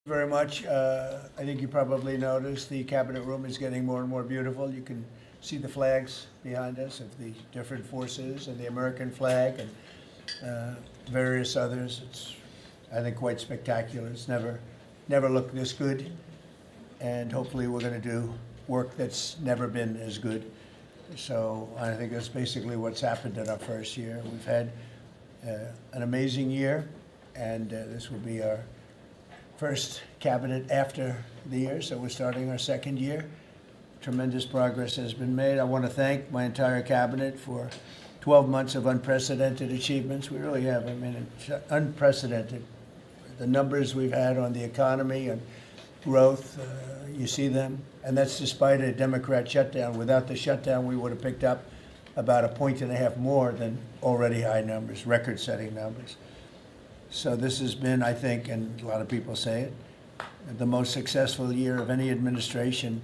Very much. I think you probably noticed the cabinet room is getting more and more beautiful. You can see the flags behind us of the different forces and the American flag and various others. It's, I think, quite spectacular. It's never looked this good, and hopefully we're going to do work that's never been as good. So I think that's basically what's happened in our first year. We've had an amazing year, and this will be our first cabinet after the year, so we're starting our second year. Tremendous progress has been made. I want to thank my entire cabinet for 12 months of unprecedented achievements. We really have. I mean, it's unprecedented. The numbers we've had on the economy and growth, you see them, and that's despite a Democrat shutdown. Without the shutdown, we would have picked up about 1.5 points more than already high numbers, record-setting numbers. So this has been, I think, and a lot of people say it, the most successful year of any administration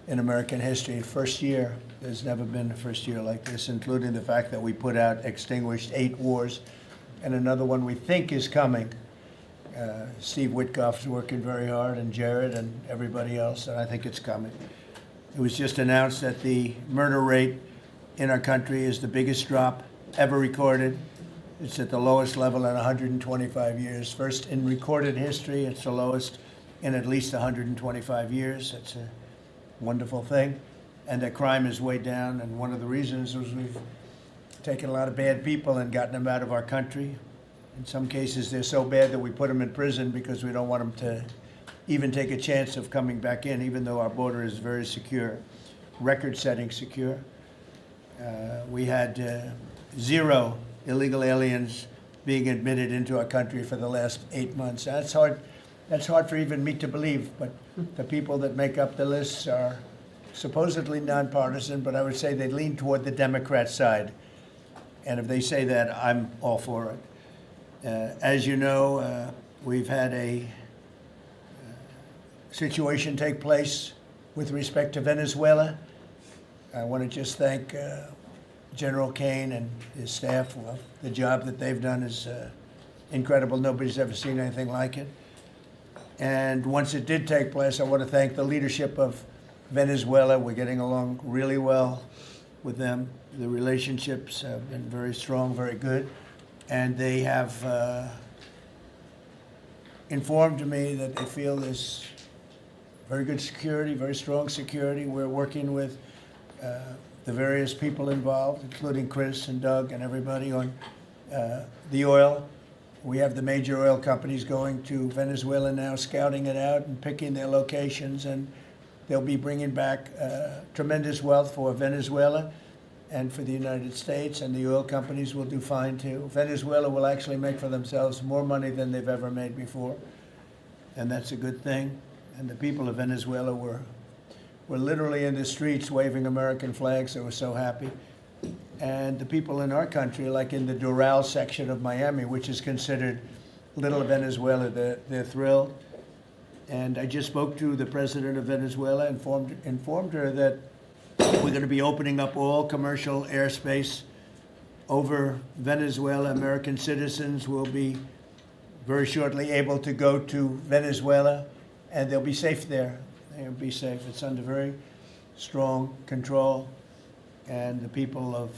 in American history. First year, there's never been a first year like this, including the fact that we put out, extinguished 8 wars, and another one we think is coming. Steve Witkoff's working very hard, and Jared and everybody else, and I think it's coming. It was just announced that the murder rate in our country is the biggest drop ever recorded. It's at the lowest level in 125 years. First in recorded history, it's the lowest in at least 125 years. It's a wonderful thing. And that crime is way down, and one of the reasons is we've taken a lot of bad people and gotten them out of our country. In some cases, they're so bad that we put them in prison because we don't want them to even take a chance of coming back in, even though our border is very secure, record-setting secure. We had 0 illegal aliens being admitted into our country for the last 8 months. That's hard for even me to believe, but the people that make up the lists are supposedly nonpartisan, but I would say they lean toward the Democrat side. And if they say that, I'm all for it. As you know, we've had a situation take place with respect to Venezuela. I want to just thank General Kane and his staff. Well, the job that they've done is incredible. Nobody's ever seen anything like it. And once it did take place, I want to thank the leadership of Venezuela. We're getting along really well with them. The relationships have been very strong, very good. And they have informed me that they feel there's very good security, very strong security. We're working with the various people involved, including Chris and Doug and everybody on the oil. We have the major oil companies going to Venezuela now, scouting it out and picking their locations, and they'll be bringing back tremendous wealth for Venezuela and for the United States, and the oil companies will do fine too. Venezuela will actually make for themselves more money than they've ever made before, and that's a good thing. And the people of Venezuela were literally in the streets waving American flags. They were so happy. And the people in our country, like in the Doral section of Miami, which is considered Little Venezuela, they're thrilled. And I just spoke to the president of Venezuela, informed her that we're going to be opening up all commercial airspace over Venezuela. American citizens will be very shortly able to go to Venezuela, and they'll be safe there. They'll be safe. It's under very strong control. And the people of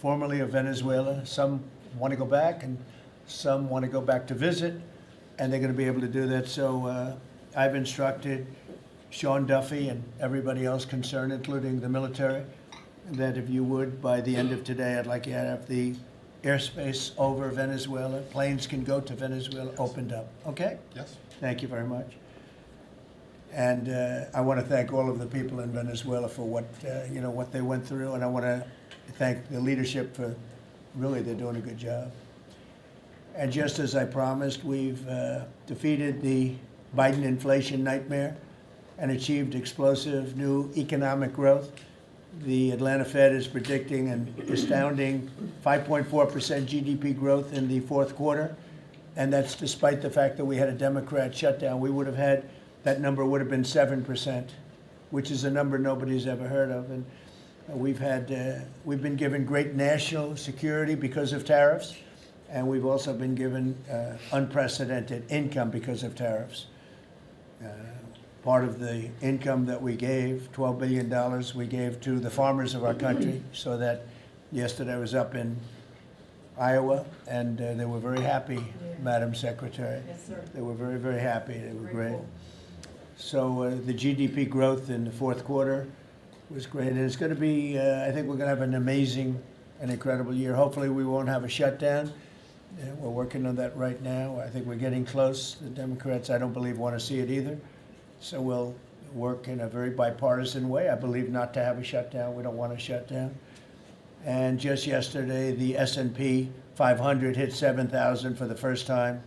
formerly of Venezuela, some want to go back and some want to go back to visit, and they're going to be able to do that. So I've instructed Sean Duffy and everybody else concerned, including the military, that if you would, by the end of today, I'd like you to have the airspace over Venezuela. Planes can go to Venezuela opened up. Okay? Yes. Thank you very much. And I want to thank all of the people in Venezuela for what they went through, and I want to thank the leadership for really they're doing a good job. And just as I promised, we've defeated the Biden inflation nightmare and achieved explosive new economic growth. The Atlanta Fed is predicting an astounding 5.4% GDP growth in the fourth quarter, and that's despite the fact that we had a Democrat shutdown. We would have had that number would have been 7%, which is a number nobody's ever heard of. And we've been given great national security because of tariffs, and we've also been given unprecedented income because of tariffs. Part of the income that we gave, $12 billion, we gave to the farmers of our country, so that yesterday I was up in Iowa, and they were very happy, Madam Secretary. Yes, sir. They were very, very happy. They were great. Cool. So the GDP growth in the fourth quarter was great. And it's going to be, I think we're going to have an amazing and incredible year. Hopefully we won't have a shutdown. We're working on that right now. I think we're getting close. The Democrats, I don't believe, want to see it either. So we'll work in a very bipartisan way. I believe not to have a shutdown. We don't want a shutdown. And just yesterday, the S&P 500 hit 7,000 for the first time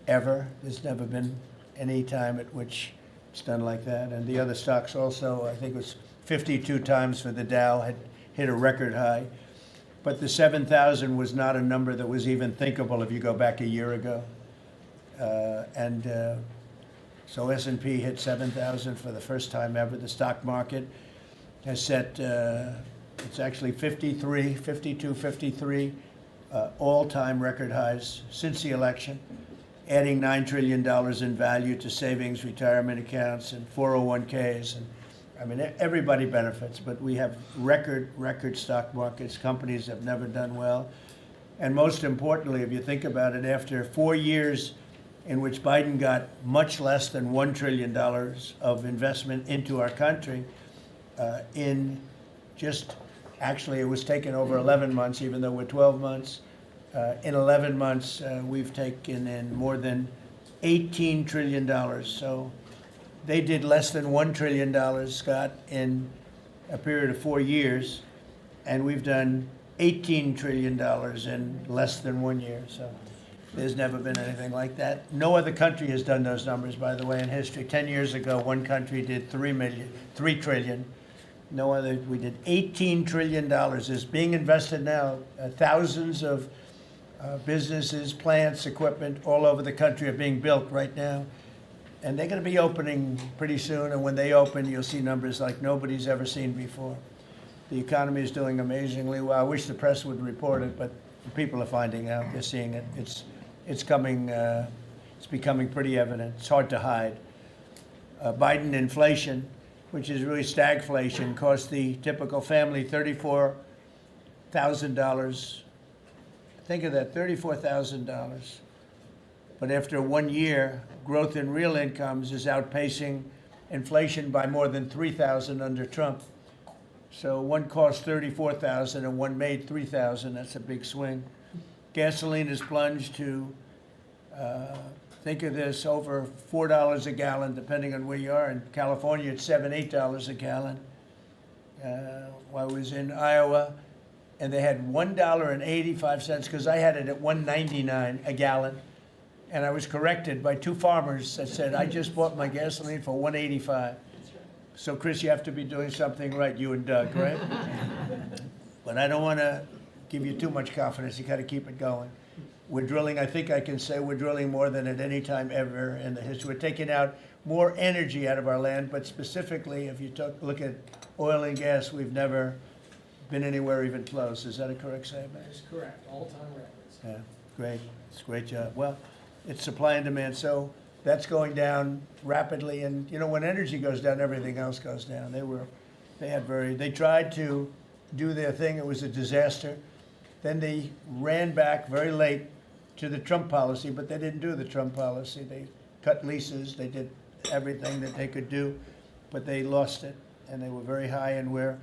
ever. There's never been any time at which it's done like that. And the other stocks also, I think it was 52 times for the Dow, had hit a record high. But the 7,000 was not a number that was even thinkable if you go back a year ago. So S&P hit 7,000 for the first time ever. The stock market has set, it's actually 52, 53 all-time record highs since the election, adding $9 trillion in value to savings, retirement accounts, and 401ks. And I mean, everybody benefits, but we have record stock markets. Companies have never done well. And most importantly, if you think about it, after 4 years in which Biden got much less than $1 trillion of investment into our country, actually it was taken over 11 months, even though we're 12 months. In 11 months, we've taken in more than $18 trillion. So they did less than $1 trillion, Scott, in a period of 4 years, and we've done $18 trillion in less than 1 year. So there's never been anything like that. No other country has done those numbers, by the way, in history. 10 years ago, one country did $3 trillion. No other. We did $18 trillion. Is being invested now. Thousands of businesses, plants, equipment all over the country are being built right now. And they're going to be opening pretty soon. And when they open, you'll see numbers like nobody's ever seen before. The economy is doing amazingly well. I wish the press would report it, but people are finding out. They're seeing it. It's coming. It's becoming pretty evident. It's hard to hide. Biden inflation, which is really stagflation, cost the typical family $34,000. Think of that, $34,000. But after 1 year, growth in real incomes is outpacing inflation by more than $3,000 under Trump. So one cost $34,000 and one made $3,000. That's a big swing. Gasoline has plunged to, think of this, over $4 a gallon, depending on where you are. In California, it's $7, $8 a gallon. While I was in Iowa, and they had $1.85, because I had it at $1.99 a gallon. And I was corrected by two farmers that said, I just bought my gasoline for $1.85. So, Chris, you have to be doing something right, you and Doug, right? But I don't want to give you too much confidence. You got to keep it going. We're drilling, I think I can say we're drilling more than at any time ever in the history. We're taking out more energy out of our land, but specifically, if you look at oil and gas, we've never been anywhere even close. Is that a correct statement? That's correct. All-time records. Yeah, great. It's a great job. Well, it's supply and demand, so that's going down rapidly. And you know, when energy goes down, everything else goes down. They tried to do their thing. It was a disaster. Then they ran back very late to the Trump policy, but they didn't do the Trump policy. They cut leases. They did everything that they could do, but they lost it, and they were very high. And we're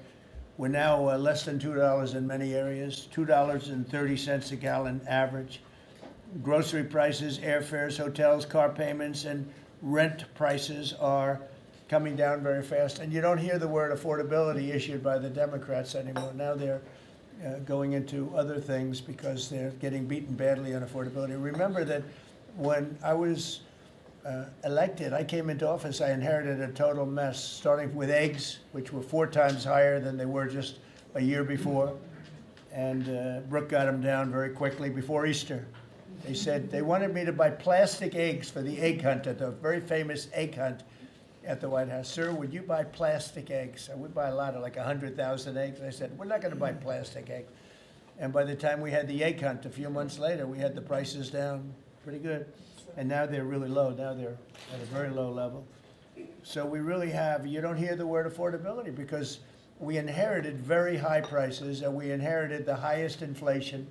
now less than $2 in many areas, $2.30 a gallon average. Grocery prices, airfares, hotels, car payments, and rent prices are coming down very fast. And you don't hear the word affordability issued by the Democrats anymore. Now they're going into other things because they're getting beaten badly on affordability. Remember that when I was elected, I came into office, I inherited a total mess, starting with eggs, which were 4 times higher than they were just a year before. And Brooke got them down very quickly before Easter. They said they wanted me to buy plastic eggs for the egg hunt, at the very famous egg hunt at the White House. Sir, would you buy plastic eggs? I would buy a lot, like 100,000 eggs. I said, we're not going to buy plastic eggs. And by the time we had the egg hunt a few months later, we had the prices down pretty good. And now they're really low. Now they're at a very low level. So we really have, you don't hear the word affordability because we inherited very high prices and we inherited the highest inflation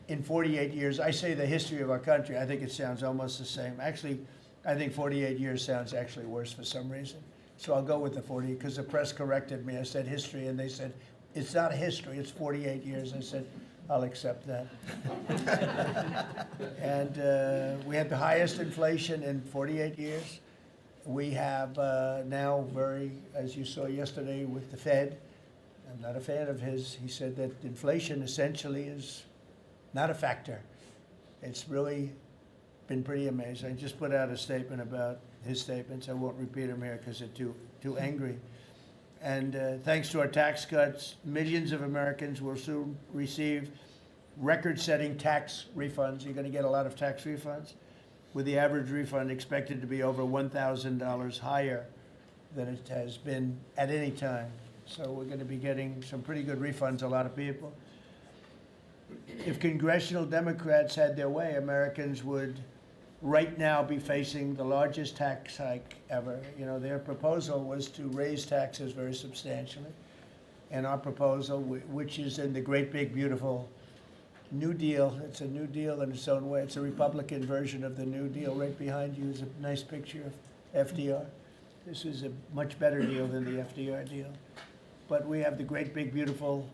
in 48 years. I say the history of our country. I think it sounds almost the same. Actually, I think 48 years sounds actually worse for some reason. So I'll go with the 40 because the press corrected me. I said history and they said, it's not a history, it's 48 years. I said, I'll accept that. And we had the highest inflation in 48 years. We have now as you saw yesterday with the Fed, I'm not a fan of his, he said that inflation essentially is not a factor. It's really been pretty amazing. I just put out a statement about his statements. I won't repeat them here because they're too angry. And thanks to our tax cuts, millions of Americans will soon receive record-setting tax refunds. You're going to get a lot of tax refunds, with the average refund expected to be over $1,000 higher than it has been at any time. So we're going to be getting some pretty good refunds, a lot of people. If congressional Democrats had their way, Americans would right now be facing the largest tax hike ever. You know, their proposal was to raise taxes very substantially. And our proposal, which is in the great big beautiful New Deal, it's a New Deal in its own way. It's a Republican version of the New Deal. Right behind you is a nice picture of FDR. This is a much better deal than the FDR deal. But we have the great big beautiful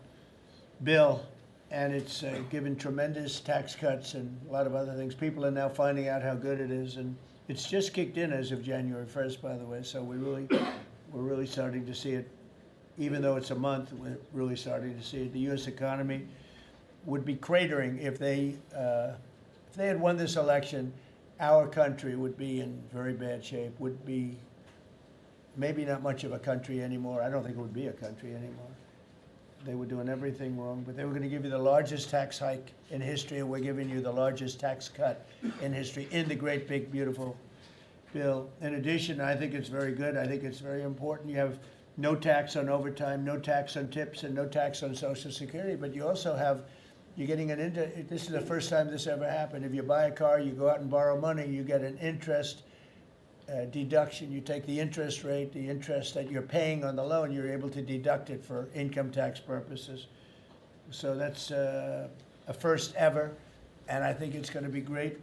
bill, and it's given tremendous tax cuts and a lot of other things. People are now finding out how good it is, and it's just kicked in as of January 1st, by the way. So we're really starting to see it. Even though it's a month, we're really starting to see it. The U.S. economy would be cratering if they had won this election. Our country would be in very bad shape. Would be maybe not much of a country anymore. I don't think it would be a country anymore. They were doing everything wrong, but they were going to give you the largest tax hike in history, and we're giving you the largest tax cut in history in the great big beautiful bill. In addition, I think it's very good. I think it's very important. You have no tax on overtime, no tax on tips, and no tax on Social Security, but you also have, you're getting this is the first time this ever happened. If you buy a car, you go out and borrow money, you get an interest deduction. You take the interest rate, the interest that you're paying on the loan, you're able to deduct it for income tax purposes. So that's a first ever, and I think it's going to be great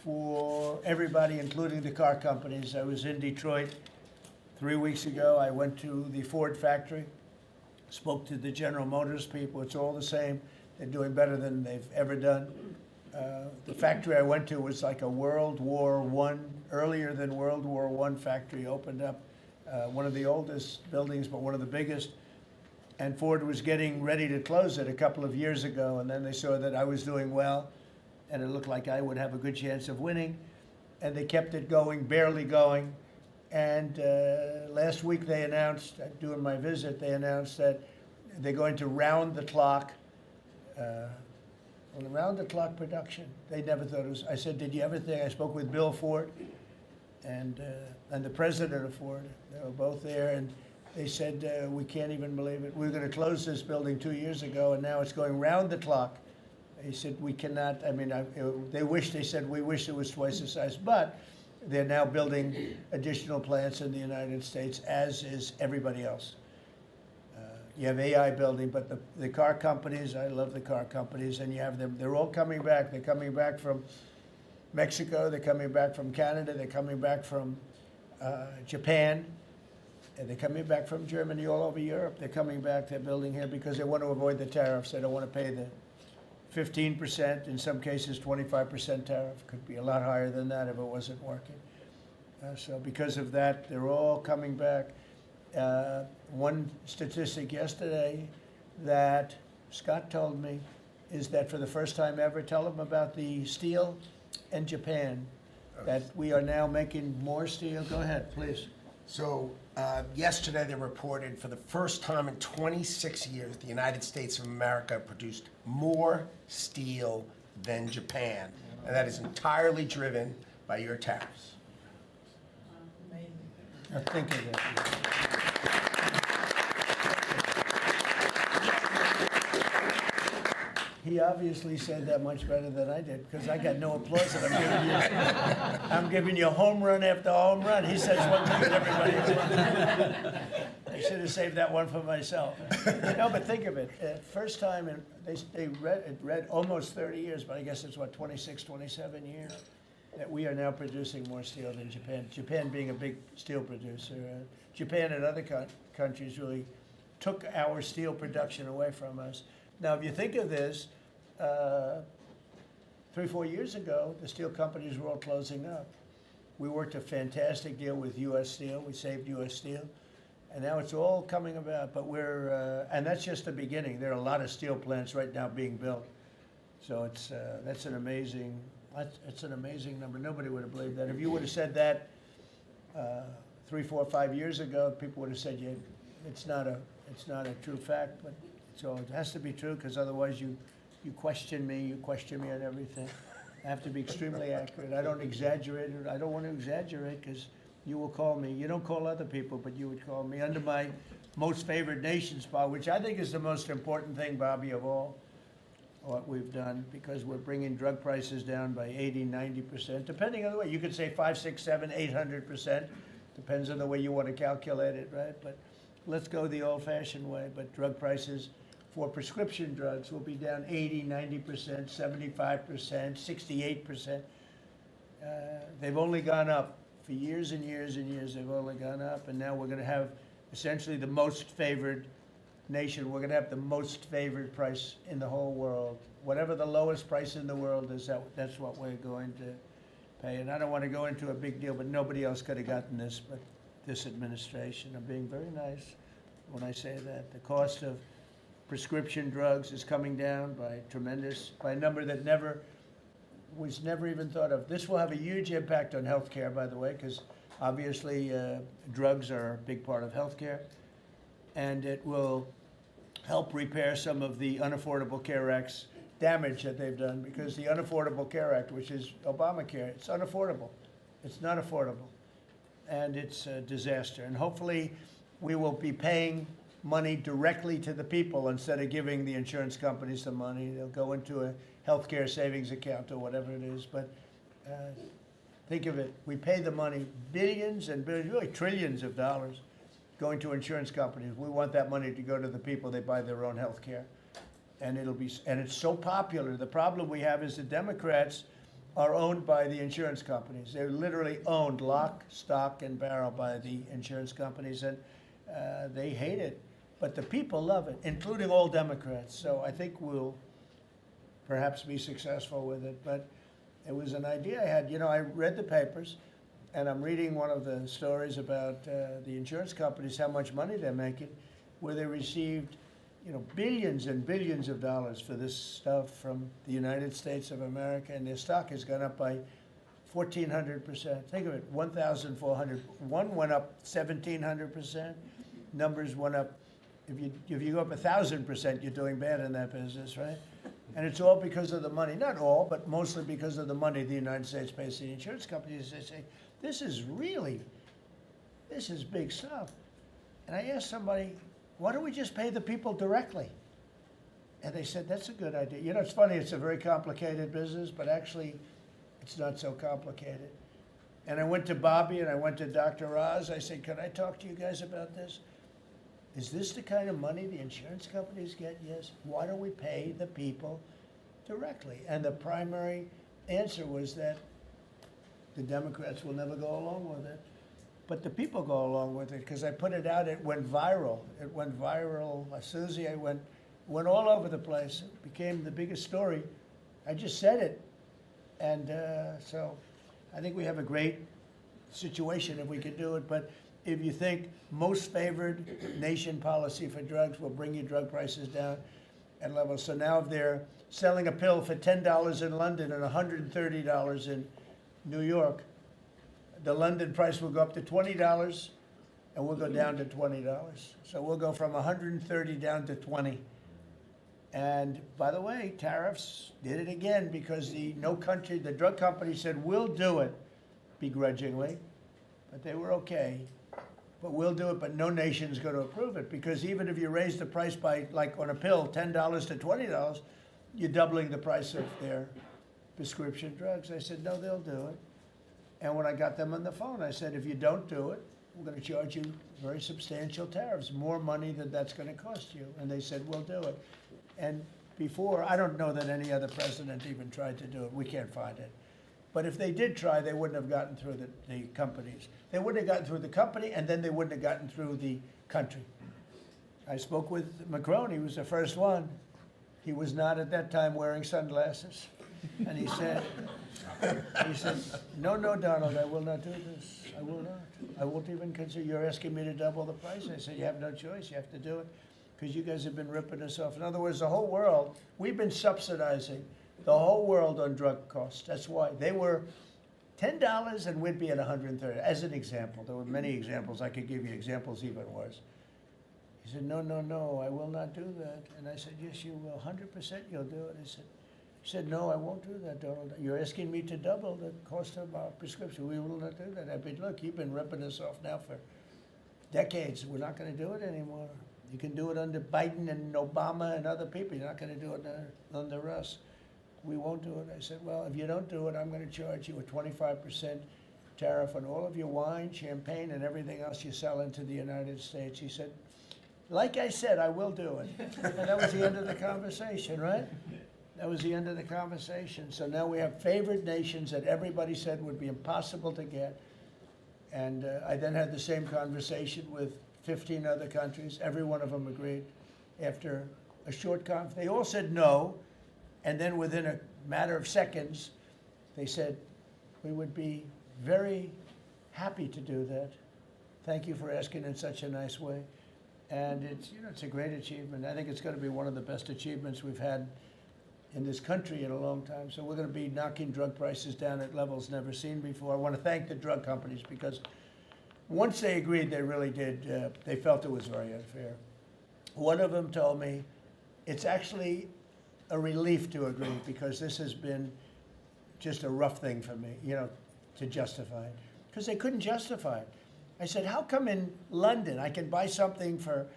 for everybody, including the car companies. I was in Detroit 3 weeks ago. I went to the Ford factory, spoke to the General Motors people. It's all the same. They're doing better than they've ever done. The factory I went to was like a World War I, earlier than World War I factory, opened up. One of the oldest buildings, but one of the biggest. And Ford was getting ready to close it a couple of years ago, and then they saw that I was doing well, and it looked like I would have a good chance of winning. And they kept it going, barely going. And last week they announced, during my visit, they announced that they're going to round the clock round-the-clock production. They never thought it was. I said, did you ever think? I spoke with Bill Ford and the president of Ford. They were both there, and they said, we can't even believe it. We were going to close this building 2 years ago, and now it's going round the clock. He said, we cannot. I mean, they said, we wish it was twice the size, but they're now building additional plants in the United States, as is everybody else. You have AI building, but the car companies, I love the car companies, and you have them, they're all coming back. They're coming back from Mexico, they're coming back from Canada, they're coming back from Japan, and they're coming back from Germany, all over Europe. They're coming back, they're building here because they want to avoid the tariffs. They don't want to pay the 15%, in some cases 25% tariff. Could be a lot higher than that if it wasn't working. So because of that, they're all coming back. One statistic yesterday that Scott told me is that for the first time ever, tell them about the steel and Japan, that we are now making more steel. Go ahead, please. So yesterday they reported for the first time in 26 years, the United States of America produced more steel than Japan. And that is entirely driven by your tariffs. Now think of that. He obviously said that much better than I did, because I got no applause, and I'm giving you home run after home run. He says one thing and everybody else. I should have saved that one for myself. No, but think of it. First time, they read almost 30 years, but I guess it's what, 26, 27 years, that we are now producing more steel than Japan. Japan being a big steel producer. Japan and other countries really took our steel production away from us. Now, if you think of this, 3, 4 years ago, the steel companies were all closing up. We worked a fantastic deal with U.S. Steel. We saved U.S. Steel. And now it's all coming about, but and that's just the beginning. There are a lot of steel plants right now being built. So that's an amazing number. Nobody would have believed that. If you would have said that 3, 4, 5 years ago, people would have said, yeah, it's not a true fact, but so it has to be true, because otherwise you question me on everything. I have to be extremely accurate. I don't exaggerate it. I don't want to exaggerate, because you will call me. You don't call other people, but you would call me under my most favored nation spot, which I think is the most important thing, Bobby, of all what we've done, because we're bringing drug prices down by 80, 90%, depending on the way. You could say 5, 6, 7, 800%. Depends on the way you want to calculate it, right? But let's go the old-fashioned way. But drug prices for prescription drugs will be down 80, 90%, 75%, 68%. They've only gone up for years and years and years. They've only gone up, and now we're going to have essentially the most favored nation. We're going to have the most favored price in the whole world. Whatever the lowest price in the world is, that's what we're going to pay. And I don't want to go into a big deal, but nobody else could have gotten this but this administration. I'm being very nice when I say that. The cost of prescription drugs is coming down by a number that was never even thought of. This will have a huge impact on healthcare, by the way, because obviously drugs are a big part of healthcare, and it will help repair some of the Unaffordable Care Act's damage that they've done, because the Unaffordable Care Act, which is Obamacare, it's unaffordable. It's not affordable, and it's a disaster. And hopefully we will be paying money directly to the people instead of giving the insurance companies the money. They'll go into a healthcare savings account or whatever it is. But think of it, we pay the money, billions and billions, really trillions of dollars going to insurance companies. We want that money to go to the people. They buy their own health care. And it's so popular. The problem we have is the Democrats are owned by the insurance companies. They're literally owned lock, stock, and barrel by the insurance companies, and they hate it. But the people love it, including all Democrats. So I think we'll perhaps be successful with it. But it was an idea I had. You know, I read the papers, and I'm reading one of the stories about the insurance companies, how much money they're making, where they received, billions and billions of dollars for this stuff from the United States of America, and their stock has gone up by 1,400%. Think of it, 1,400. One went up 1,700%. Numbers went up. If you go up 1,000%, you're doing bad in that business, right? And it's all because of the money. Not all, but mostly because of the money the United States pays to the insurance companies. They say, this is big stuff. And I asked somebody, why don't we just pay the people directly? And they said, that's a good idea. You know, it's funny, it's a very complicated business, but actually it's not so complicated. And I went to Bobby and I went to Dr. Oz. I said, can I talk to you guys about this? Is this the kind of money the insurance companies get? Yes. Why don't we pay the people directly? And the primary answer was that the Democrats will never go along with it. But the people go along with it, because I put it out, it went viral. It went viral. Susie, I went all over the place. It became the biggest story. I just said it. And so I think we have a great situation if we could do it. But if you think most favored nation policy for drugs will bring your drug prices down at levels. So now if they're selling a pill for $10 in London and $130 in New York, the London price will go up to $20 and we'll go down to $20. So we'll go from 130 down to 20. And by the way, tariffs did it again, because the drug company said, we'll do it begrudgingly, but they were okay. But we'll do it, but no nation's going to approve it, because even if you raise the price by, like on a pill, $10 to $20, you're doubling the price of their prescription drugs. I said, no, they'll do it. And when I got them on the phone, I said, if you don't do it, we're going to charge you very substantial tariffs, more money than that's going to cost you. And they said, we'll do it. And before, I don't know that any other president even tried to do it. We can't find it. But if they did try, they wouldn't have gotten through the companies. They wouldn't have gotten through the company, and then they wouldn't have gotten through the country. I spoke with Macron. He was the first one. He was not at that time wearing sunglasses. And he said, no, Donald, I will not do this. I will not. I won't even consider, you're asking me to double the price. I said, you have no choice. You have to do it because you guys have been ripping us off. In other words, the whole world, we've been subsidizing the whole world on drug costs. That's why they were $10 and we'd be at 130. As an example, there were many examples. I could give you examples even worse. He said, no, I will not do that. And I said, yes, you will. 100% you'll do it. He said, no, I won't do that, Donald. You're asking me to double the cost of our prescription. We will not do that. I said, look, you've been ripping us off now for decades. We're not going to do it anymore. You can do it under Biden and Obama and other people. You're not going to do it under us. We won't do it. I said, well, if you don't do it, I'm going to charge you a 25% tariff on all of your wine, champagne, and everything else you sell into the United States. He said, like I said, I will do it. And that was the end of the conversation, right? That was the end of the conversation. So now we have favored nations that everybody said would be impossible to get. And I then had the same conversation with 15 other countries. Every one of them agreed. After a short conference, they all said no. And then within a matter of seconds, they said, we would be very happy to do that. Thank you for asking in such a nice way. And it's a great achievement. I think it's going to be one of the best achievements we've had in this country in a long time. So we're going to be knocking drug prices down at levels never seen before. I want to thank the drug companies because once they agreed, they really did. They felt it was very unfair. One of them told me it's actually a relief to agree because this has been just a rough thing for me, to justify it. Because they couldn't justify it. I said, how come in London I can buy something for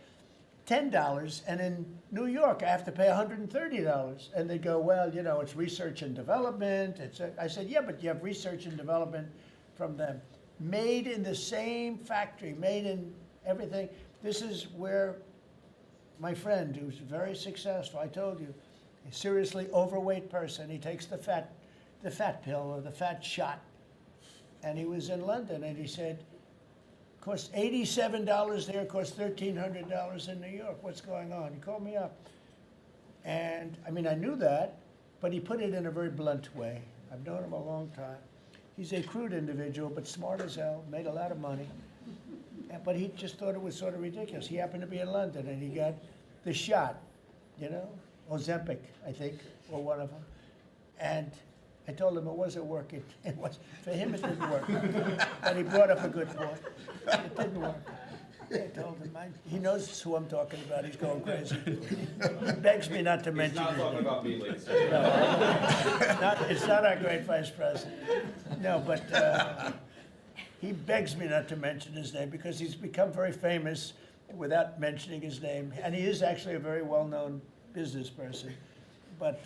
$10 and in New York I have to pay $130? And they go, well, it's research and development. I said, yeah, but you have research and development from them. Made in the same factory, made in everything. This is where my friend, who's very successful, I told you, a seriously overweight person, he takes the fat pill or the fat shot. And he was in London and he said, costs $87 there, costs $1,300 in New York. What's going on? He called me up. And I knew that, but he put it in a very blunt way. I've known him a long time. He's a crude individual, but smart as hell, made a lot of money. But he just thought it was sort of ridiculous. He happened to be in London and he got the shot, Ozempic, I think, or one of them. And I told him it wasn't working. For him, it didn't work. But he brought up a good point. It didn't work. I told him, he knows who I'm talking about. He's going crazy. He begs me not to mention He's not talking about me, ladies and No, it's not our great vice president. No, but he begs me not to mention his name because he's become very famous without mentioning his name. And he is actually a very well-known business person. But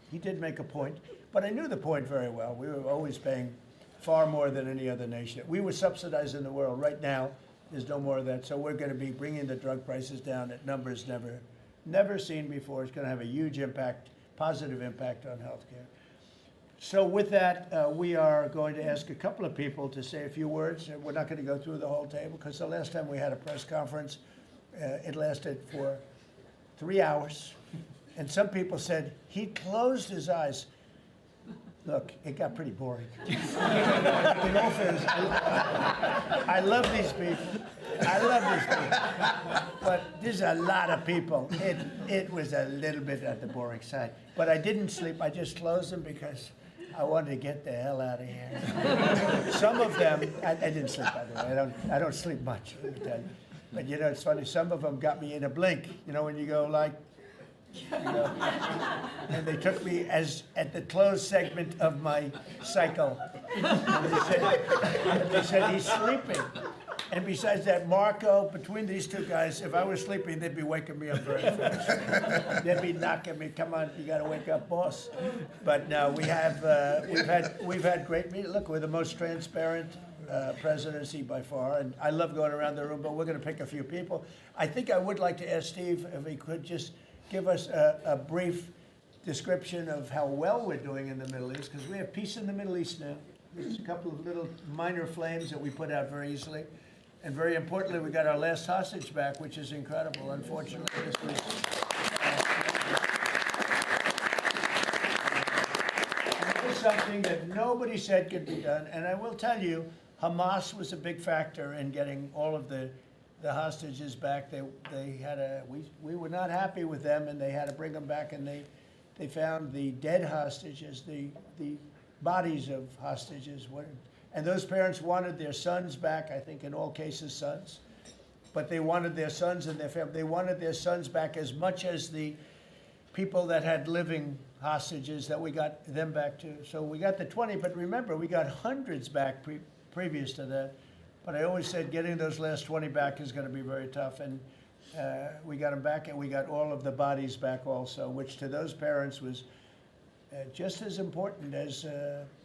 he did make a point. But I knew the point very well. We were always paying far more than any other nation. We were subsidizing the world. Right now, there's no more of that. So we're going to be bringing the drug prices down at numbers never seen before. It's going to have a huge impact, positive impact on healthcare. So with that, we are going to ask a couple of people to say a few words. We're not going to go through the whole table because the last time we had a press conference, it lasted for 3 hours. And some people said he closed his eyes. Look, it got pretty boring. In all fairness, I love these people. But there's a lot of people. It was a little bit at the boring side. But I didn't sleep. I just closed them because I wanted to get the hell out of here. Some of them, I didn't sleep, by the way. I don't sleep much, let me tell you. But it's funny. Some of them got me in a blink. When you go like, and they took me as at the closed segment of my cycle. And they said he's sleeping. And besides that, Marco, between these two guys, if I was sleeping, they'd be waking me up very fast. They'd be knocking me, come on, you gotta wake up, boss. But no, we've had great meetings. Look, we're the most transparent presidency by far, and I love going around the room, but we're gonna pick a few people. I think I would like to ask Steve if he could just give us a brief description of how well we're doing in the Middle East, because we have peace in the Middle East now. There's a couple of little minor flames that we put out very easily. And very importantly, we got our last hostage back, which is incredible. Unfortunately, this was something that nobody said could be done. And I will tell you, Hamas was a big factor in getting all of the hostages back. We were not happy with them, and they had to bring them back. And they found the dead hostages, the bodies of hostages. And those parents wanted their sons back, I think in all cases sons. But they wanted their sons and their family. They wanted their sons back as much as the people that had living hostages that we got them back to. So we got the 20, but remember, we got hundreds back previous to that. But I always said getting those last 20 back is going to be very tough. And we got them back, and we got all of the bodies back also, which to those parents was just as important as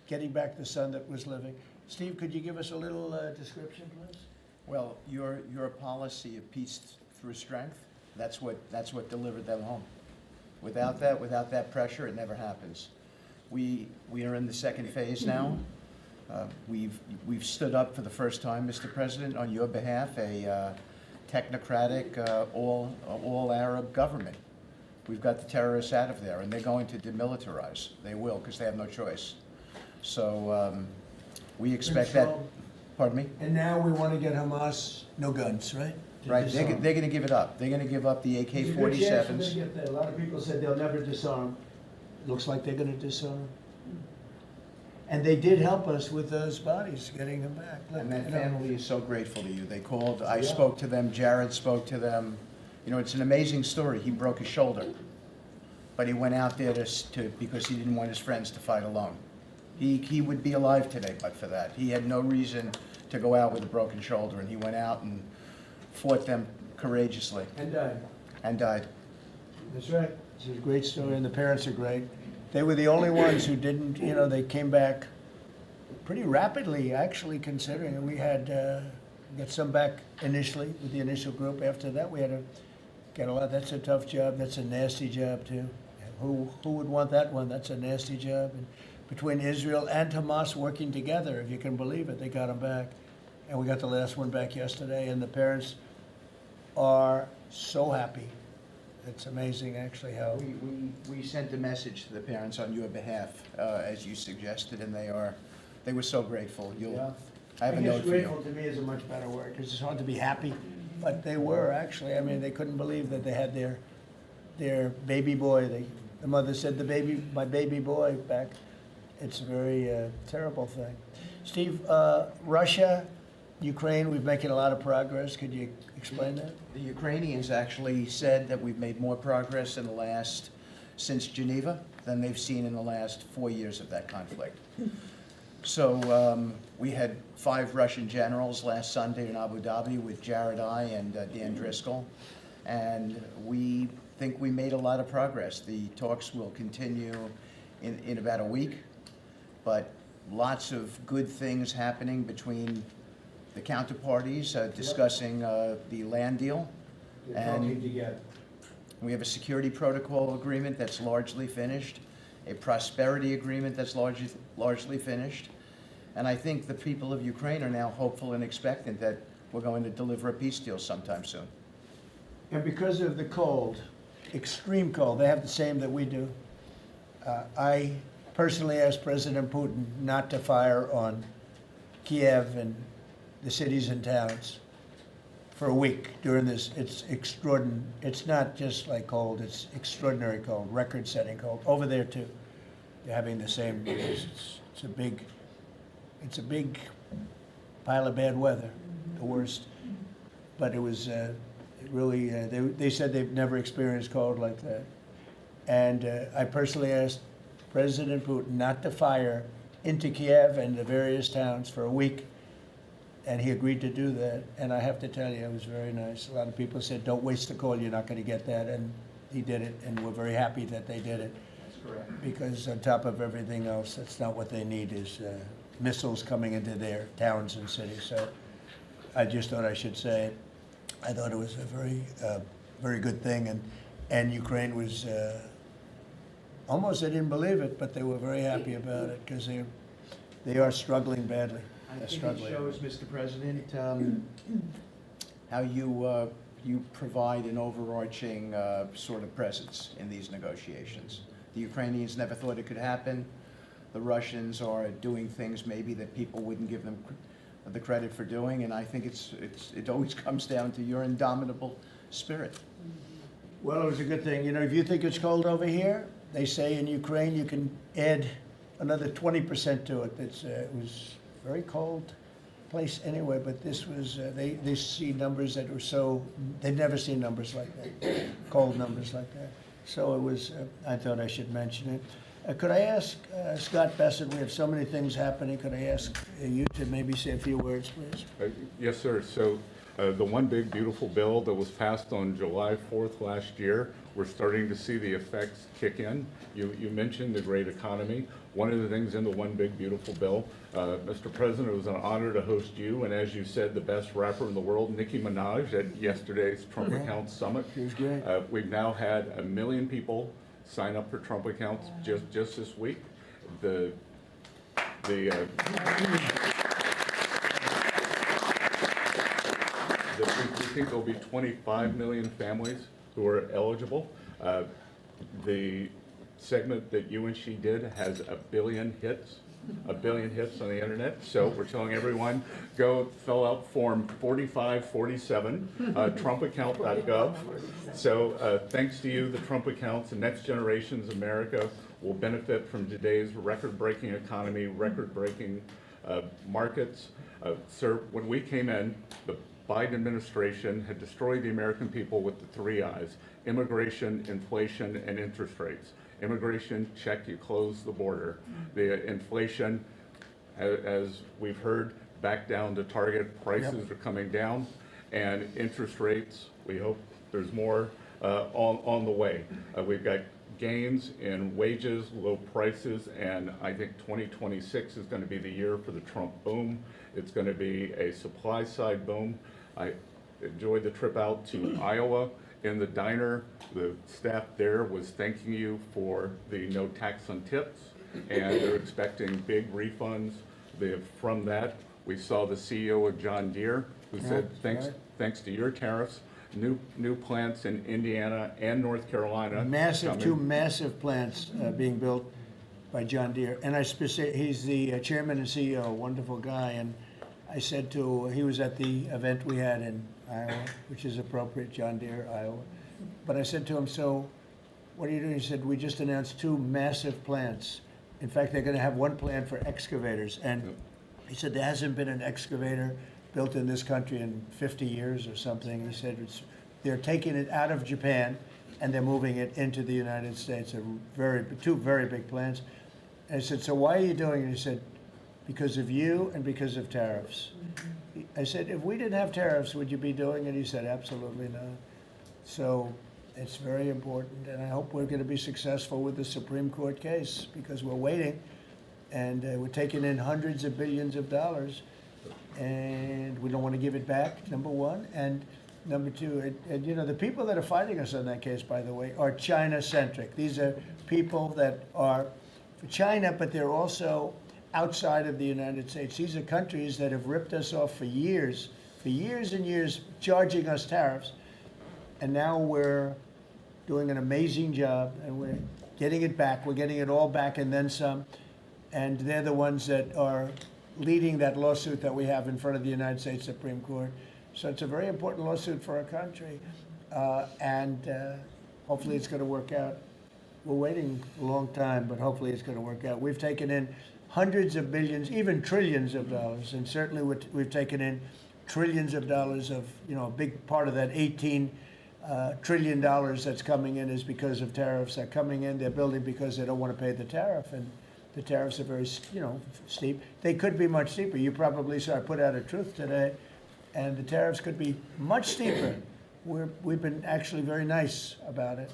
getting back the son that was living. Steve, could you give us a little description, please? Well, your policy of peace through strength, that's what delivered them home. Without that pressure, it never happens. We are in the second phase now. We've stood up for the first time, Mr. President, on your behalf, a technocratic, all Arab government. We've got the terrorists out of there, and they're going to demilitarize. They will, because they have no choice. So we expect that. Pardon me? And now we want to get Hamas no guns, right? Right, they're going to give it up. They're going to give up the AK-47s. A lot of people said they'll never disarm. Looks like they're going to disarm. And they did help us with those bodies, getting them back. Look, And that you know. family is so grateful to you. They called, I Yeah. spoke to them, Jared spoke to them. You know, it's an amazing story. He broke his shoulder, but he went out there because he didn't want his friends to fight alone. He would be alive today but for that. He had no reason to go out with a broken shoulder, and he went out and fought them courageously And died. and died. That's right. It's a great story, and the parents are great. They were the only ones who didn't, they came back pretty rapidly, actually, considering. And we had got some back initially with the initial group. After that, we had to get a lot. That's a tough job. That's a nasty job, too. Who would want that one? That's a nasty job. And between Israel and Hamas working together, if you can believe it, they got them back. And we got the last one back yesterday, and the parents are so happy. It's amazing, actually, how. We sent a message to the parents on your behalf, as you suggested, and they were so grateful. Yeah. I have a guess note for grateful you. to me is a much better word, because it's hard to be happy, but they were actually. I mean, they couldn't believe that they had their baby boy. The mother said, my baby boy back. It's a very terrible thing. Steve, Russia, Ukraine, we've making a lot of progress. Could you explain that? The Ukrainians actually said that we've made more progress since Geneva than they've seen in the last 4 years of that conflict. So we had 5 Russian generals last Sunday in Abu Dhabi with Jared and Dan Driscoll, and we think we made a lot of progress. The talks will continue in about a week, but lots of good things happening between the counterparties discussing the land deal. And together. we have a security protocol agreement that's largely finished, a prosperity agreement that's largely finished. And I think the people of Ukraine are now hopeful and expectant that we're going to deliver a peace deal sometime soon. And because of the cold, extreme cold, they have the same that we do. I personally asked President Putin not to fire on Kiev and the cities and towns for a week during this. It's extraordinary. It's not just like cold, it's extraordinary cold, record-setting cold. Over there too, they're having the same. It's a big pile of bad weather, the worst. But it was really. They said they've never experienced cold like that. And I personally asked President Putin not to fire into Kiev and the various towns for a week and he agreed to do that. And I have to tell you, it was very nice. A lot of people said, don't waste the call, you're not going to get that. And he did it, and we're very happy that they did it. That's correct. Because on top of everything else, that's not what they need, is missiles coming into their towns and cities. So I just thought I should say it. I thought it was a very good thing. And Ukraine was, almost they didn't believe it, but they were very happy about it because they are struggling badly. I They're think struggling. it shows, Mr. President, how you provide an overarching sort of presence in these negotiations. The Ukrainians never thought it could happen. The Russians are doing things maybe that people wouldn't give them the credit for doing, and I think it always comes down to your indomitable spirit. Well, it was a good thing. You know, if you think it's cold over here, they say in Ukraine you can add another 20% to it. It was very cold place anyway, but this was, they see numbers that were so, they'd never seen numbers like that, cold numbers like that. So it was, I thought I should mention it. Could I ask Scott Bassett, we have so many things happening, could I ask you to maybe say a few words, please? Yes, sir. So the one big beautiful bill that was passed on July 4th last year, we're starting to see the effects kick in. You mentioned the great economy. One of the things in the one big beautiful bill, Mr. President, it was an honor to host you, and as you said, the best rapper in the world, Nicki Minaj, at yesterday's Trump Accounts Summit. She was great. We've now had 1 million people sign up for Trump accounts just this week. We think there'll be 25 million families who are eligible. The segment that you and she did has 1 billion hits. 1 billion hits on the internet. So we're telling everyone, go fill out form 4547, trumpaccount.gov. So thanks to you, the Trump accounts, the next generation's America will benefit from today's record-breaking economy, record-breaking markets. Sir, when we came in, the Biden administration had destroyed the American people with the 3 I's: immigration, inflation, and interest rates. Immigration, check, you close the border. The inflation, as we've heard, back down to target. Prices are coming down. And interest rates, we hope there's more on the way. We've got gains in wages, low prices, and I think 2026 is going to be the year for the Trump boom. It's going to be a supply side boom. I enjoyed the trip out to Iowa. In the diner, the staff there was thanking you for the no tax on tips, and they're expecting big refunds. From that, we saw the CEO of John Deere, who said, thanks to your tariffs, new plants in Indiana and North Carolina. Two massive plants being built by John Deere. And he's the chairman and CEO, wonderful guy. And I said he was at the event we had in Iowa, which is appropriate, John Deere, Iowa. But I said to him, so what are you doing? He said, we just announced 2 massive plants. In fact, they're going to have 1 plant for excavators. And he said, there hasn't been an excavator built in this country in 50 years or something. He said, they're taking it out of Japan and they're moving it into the United States. 2 very big plants. And I said, so why are you doing it? He said, because of you and because of tariffs. I said, if we didn't have tariffs, would you be doing it? He said, absolutely not. So it's very important, and I hope we're going to be successful with the Supreme Court case, because we're waiting, and we're taking in hundreds of billions of dollars, and we don't want to give it back, number one. And number two, and you know, the people that are fighting us on that case, by the way, are China-centric. These are people that are for China, but they're also outside of the United States. These are countries that have ripped us off for years and years, charging us tariffs. And now we're doing an amazing job, and we're getting it back. We're getting it all back and then some. And they're the ones that are leading that lawsuit that we have in front of the United States Supreme Court. So it's a very important lawsuit for our country. And hopefully it's going to work out. We're waiting a long time, but hopefully it's going to work out. We've taken in hundreds of billions, even trillions of dollars, and certainly we've taken in trillions of dollars of, you know, a big part of that $18 trillion that's coming in is because of tariffs. They're coming in, they're building because they don't want to pay the tariff, and The tariffs are very, steep. They could be much steeper. You probably saw I put out a truth today, and the tariffs could be much steeper. We've been actually very nice about it.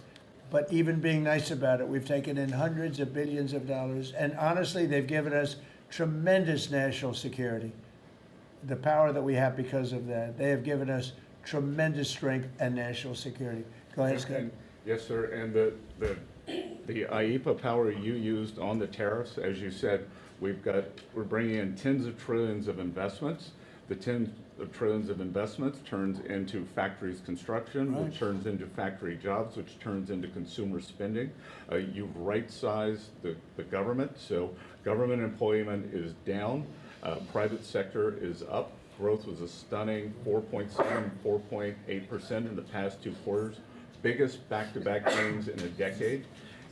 But even being nice about it, we've taken in hundreds of billions of dollars, and honestly, they've given us tremendous national security. The power that we have because of that. They have given us tremendous strength and national security. Go ahead, Scott. Yes, sir, and the IEPA power you used on the tariffs, as you said, we're bringing in tens of trillions of investments. The tens of trillions of investments turns into factories construction, Right. which turns into factory jobs, which turns into consumer spending. You've right-sized the government, so government employment is down, private sector is up. Growth was a stunning 4.7, 4.8% in the past 2 quarters, biggest back-to-back gains in a decade.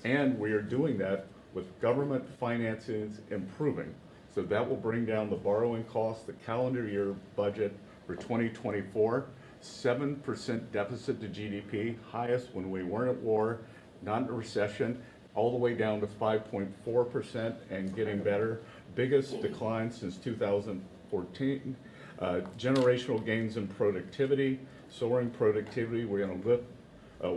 And we are doing that with government finances improving. So that will bring down the borrowing costs, the calendar year budget for 2024, 7% deficit to GDP, highest when we weren't at war, not in a recession, all the way down to 5.4% and getting better. Biggest decline since 2014. Generational gains in productivity, soaring productivity. We're going to lift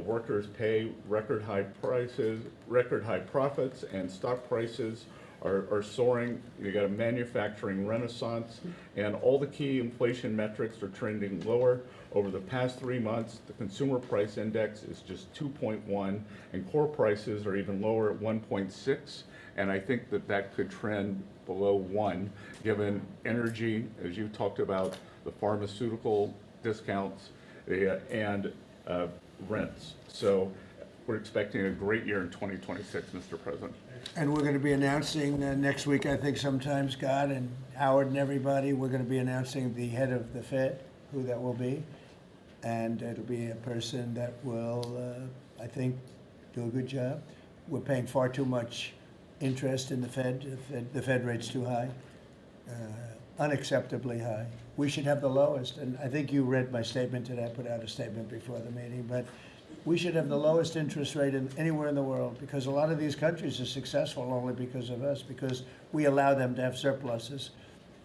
workers' pay, record high prices, record high profits, and stock prices are soaring. You got a manufacturing renaissance, and all the key inflation metrics are trending lower. Over the past 3 months, the consumer price index is just 2.1, and core prices are even lower at 1.6. And I think that could trend below 1, given energy, as you talked about, the pharmaceutical discounts, and rents. So we're expecting a great year in 2026, Mr. President. And we're going to be announcing next week, I think sometime, Scott and Howard and everybody, we're going to be announcing the head of the Fed, who that will be. And it'll be a person that will, I think, do a good job. We're paying far too much interest in the Fed. The Fed rate's too high, unacceptably high. We should have the lowest, and I think you read my statement today. I put out a statement before the meeting, but we should have the lowest interest rate anywhere in the world, because a lot of these countries are successful only because of us, because we allow them to have surpluses.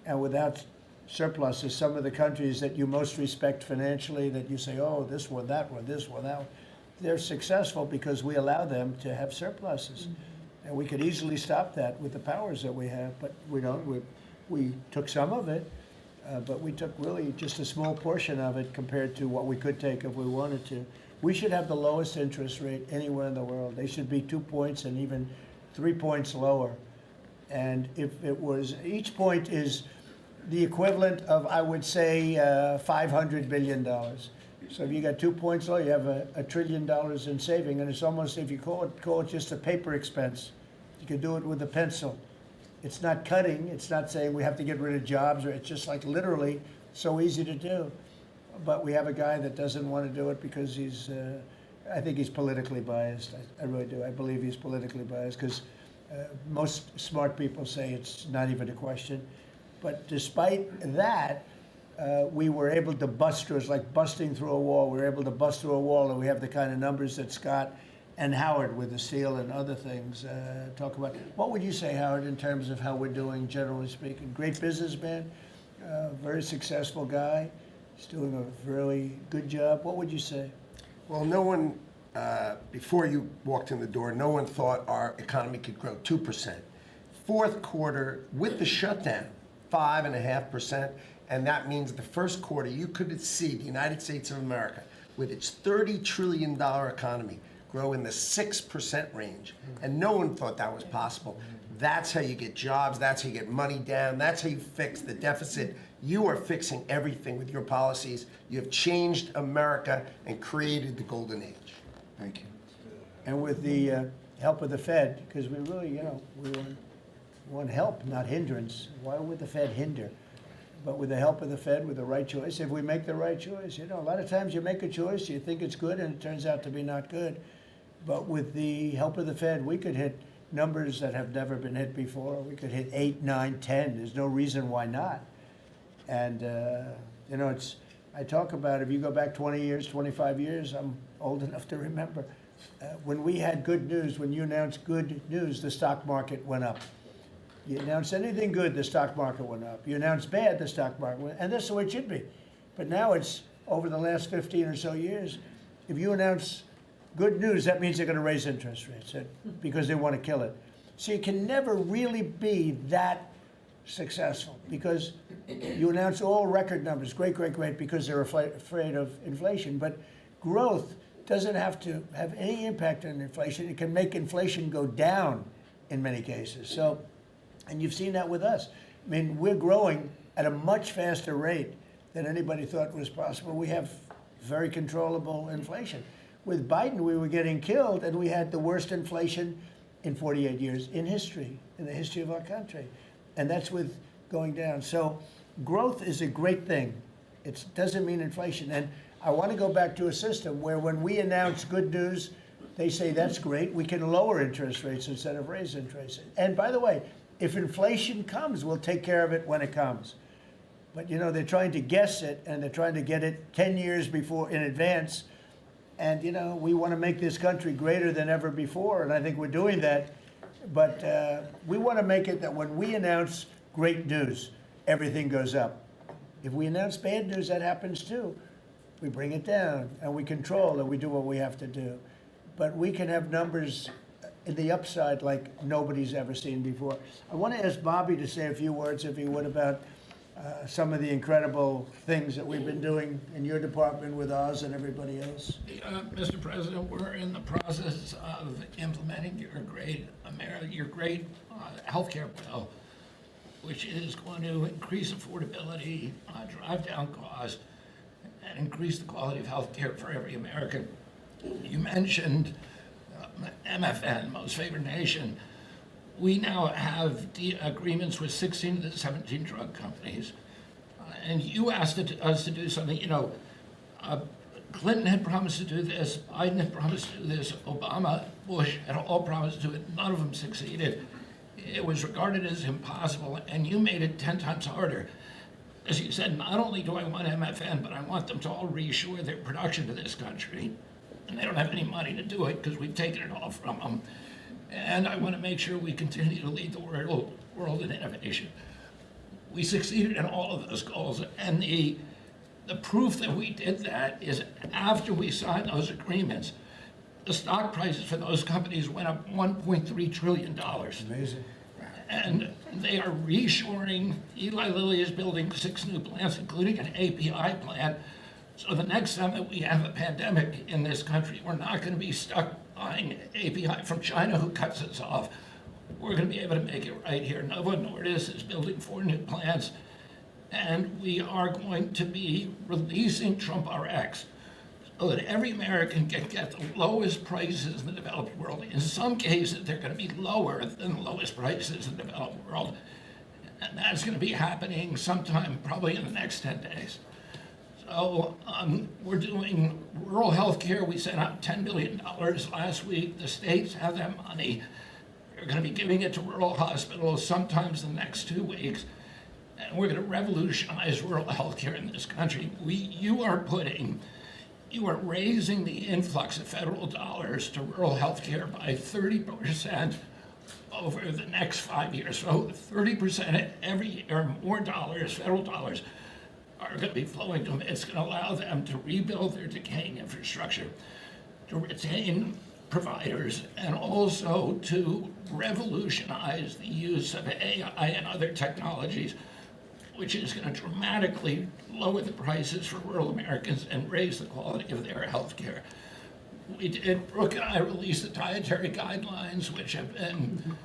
And without surpluses, some of the countries that you most respect financially, that you say, oh, this one, that one, this one, that one, they're successful because we allow them to have surpluses. And we could easily stop that with the powers that we have, but we don't. We took some of it, but we took really just a small portion of it compared to what we could take if we wanted to. We should have the lowest interest rate anywhere in the world. They should be 2 points and even 3 points lower. And if it was, each point is the equivalent of, I would say, $500 billion. So if you got 2 points low, you have $1 trillion in saving, and it's almost, if you call it just a paper expense. You can do it with a pencil. It's not cutting. It's not saying we have to get rid of jobs, or it's just like literally so easy to do. But we have a guy that doesn't want to do it because he's, I think he's politically biased. I really do. I believe he's politically biased because most smart people say it's not even a question. But despite that, we were able to bust through. It's like busting through a wall. We were able to bust through a wall, and we have the kind of numbers that Scott and Howard with the steel and other things talk about. What would you say, Howard, in terms of how we're doing, generally speaking? Great businessman, very successful guy. He's doing a really good job. What would you say? Well, no one, before you walked in the door, no one thought our economy could grow 2%. Fourth quarter, with the shutdown, 5.5%. And that means the first quarter, you could see the United States of America, with its $30 trillion economy, grow in the 6% range. And no one thought that was possible. That's how you get jobs. That's how you get money down. That's how you fix the deficit. You are fixing everything with your policies. You have changed America and created the golden age. Thank you. And with the help of the Fed, because we really, we want help, not hindrance. Why would the Fed hinder? But with the help of the Fed, with the right choice, if we make the right choice, a lot of times you make a choice, you think it's good, and it turns out to be not good. But with the help of the Fed, we could hit numbers that have never been hit before. We could hit 8, 9, 10. There's no reason why not. And, I talk about, if you go back 20 years, 25 years, I'm old enough to remember, when we had good news, when you announced good news, the stock market went up. You announce anything good, the stock market went up. You announce bad, the stock market went, and that's the way it should be. But now it's, over the last 15 or so years, if you announce good news, that means they're gonna raise interest rates because they wanna kill it. So you can never really be that successful because you announce all record numbers, great, great, great, because they're afraid of inflation. But growth doesn't have to have any impact on inflation. It can make inflation go down in many cases. So, and you've seen that with us. I mean, we're growing at a much faster rate than anybody thought was possible. We have very controllable inflation. With Biden, we were getting killed, and we had the worst inflation in 48 years in history, in the history of our country. And that's with going down. So growth is a great thing. It doesn't mean inflation. And I want to go back to a system where when we announce good news, they say, that's great, we can lower interest rates instead of raise interest rates. And by the way, if inflation comes, we'll take care of it when it comes. But you know, they're trying to guess it, and they're trying to get it 10 years before in advance. And you know, we want to make this country greater than ever before, and I think we're doing that. But we want to make it that when we announce great news, everything goes up. If we announce bad news, that happens too. We bring it down, and we control, and we do what we have to do. But we can have numbers in the upside like nobody's ever seen before. I want to ask Bobby to say a few words, if he would, about some of the incredible things that we've been doing in your department with Oz and everybody else. Mr. President, we're in the process of implementing your great healthcare bill, which is going to increase affordability, drive down costs, and increase the quality of healthcare for every American. You mentioned MFN, Most Favored Nation. We now have agreements with 16 of the 17 drug companies. And you asked us to do something, you know, Clinton had promised to do this, Biden had promised to do this, Obama, Bush had all promised to do it, none of them succeeded. It was regarded as impossible, and you made it 10 times harder. As you said, not only do I want MFN, but I want them to all reshore their production to this country. And they don't have any money to do it because we've taken it all from them. And I want to make sure we continue to lead the world in innovation. We succeeded in all of those goals, and the proof that we did that is after we signed those agreements, the stock prices for those companies went up $1.3 trillion. Amazing. And they are reshoring. Eli Lilly is building 6 new plants, including an API plant. So the next time that we have a pandemic in this country, we're not going to be stuck buying API from China, who cuts us off. We're going to be able to make it right here. Novo Nordisk is building 4 new plants, and we are going to be releasing Trump RX so that every American can get the lowest prices in the developed world. In some cases, they're going to be lower than the lowest prices in the developed world, and that's going to be happening sometime probably in the next 10 days. So we're doing rural health care. We sent out $10 billion last week. The states have that money. They're going to be giving it to rural hospitals sometimes in the next 2 weeks. And we're going to revolutionize rural health care in this country. You are raising the influx of federal dollars to rural health care by 30% over the next 5 years. So 30% every year, more dollars, federal dollars, are going to be flowing to them. It's going to allow them to rebuild their decaying infrastructure, to retain providers, and also to revolutionize the use of AI and other technologies, which is going to dramatically lower the prices for rural Americans and raise the quality of their health care. Brooke and I released the dietary guidelines, which have been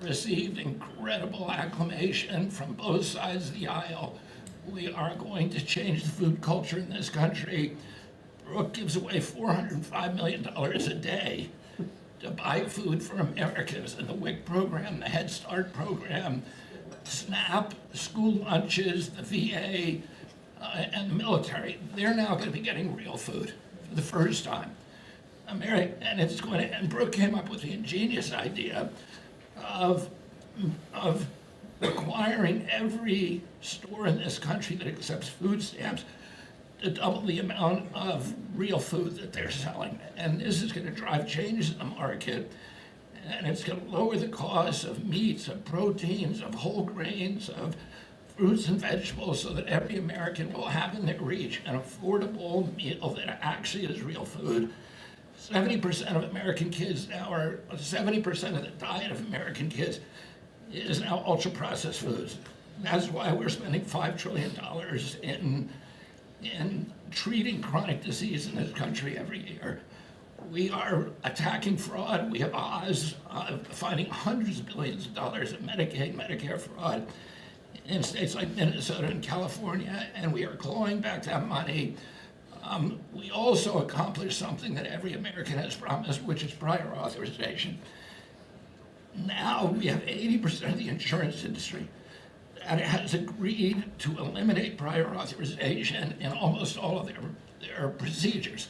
received incredible acclamation from both sides of the aisle. We are going to change the food culture in this country. Brooke gives away $405 million a day to buy food for Americans in the WIC program, the Head Start program, SNAP, school lunches, the VA, and the military. They're now going to be getting real food for the first time. And Brooke came up with the ingenious idea of requiring every store in this country that accepts food stamps to double the amount of real food that they're selling. And this is going to drive change in the market. And it's going to lower the cost of meats, of proteins, of whole grains, of fruits and vegetables, so that every American will have in their reach an affordable meal that actually is real food. 70% of American kids now are, 70% of the diet of American kids is now ultra-processed foods. That's why we're spending $5 trillion in treating chronic disease in this country every year. We are attacking fraud. We have odds of finding hundreds of billions of dollars of Medicaid, Medicare fraud in states like Minnesota and California, and we are clawing back that money. We also accomplished something that every American has promised, which is prior authorization. Now we have 80% of the insurance industry that has agreed to eliminate prior authorization in almost all of their procedures.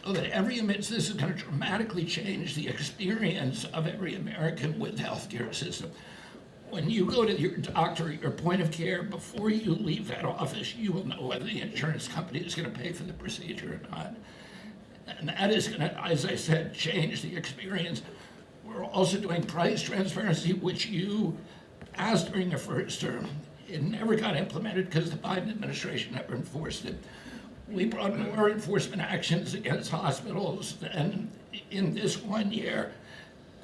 So that this is going to dramatically change the experience of every American with the healthcare system. When you go to your doctor at your point of care, before you leave that office, you will know whether the insurance company is going to pay for the procedure or not. And that is going to, as I said, change the experience. We're also doing price transparency, which you asked during the first term. It never got implemented because the Biden administration never enforced it. We brought more enforcement actions against hospitals than in this 1 year,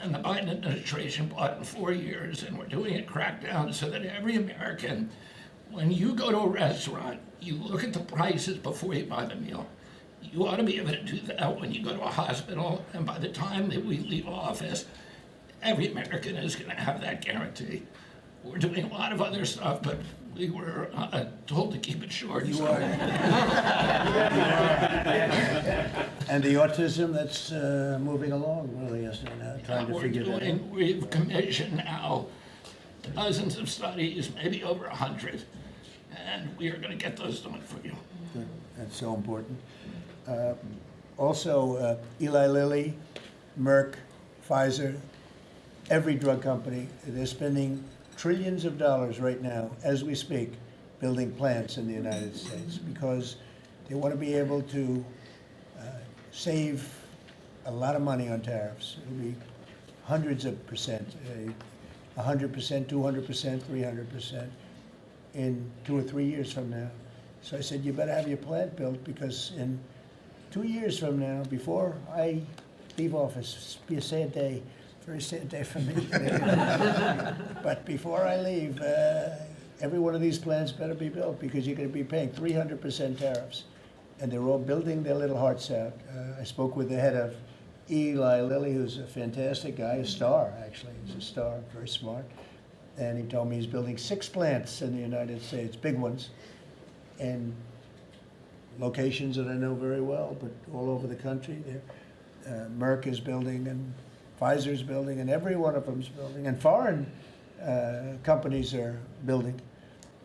and the Biden administration brought in 4 years, and we're doing a crackdown so that every American, when you go to a restaurant, you look at the prices before you buy the meal. You ought to be able to do that when you go to a hospital, and by the time that we leave office, every American is going to have that guarantee. We're doing a lot of other stuff, but we were told to keep it short. You are. And the autism that's moving along really is trying to figure that out. We've commissioned now dozens of studies, maybe over 100, and we are going to get those done for you. Good. That's so important. Also, Eli Lilly, Merck, Pfizer, every drug company, they're spending trillions of dollars right now, as we speak, building plants in the United States because they want to be able to save a lot of money on tariffs. It'll be hundreds of percent, 100%, 200%, 300% in 2 or 3 years from now. So I said, you better have your plant built because in 2 years from now, before I leave office, it'll be a sad day. Very sad day for me. But before I leave, every one of these plants better be built because you're going to be paying 300% tariffs. And they're all building their little hearts out. I spoke with the head of Eli Lilly, who's a fantastic guy, a star, actually. He's a star, very smart. And he told me he's building 6 plants in the United States, big ones, and locations that I know very well, but all over the country. Merck is building, and Pfizer's building, and every one of them's building, and foreign companies are building.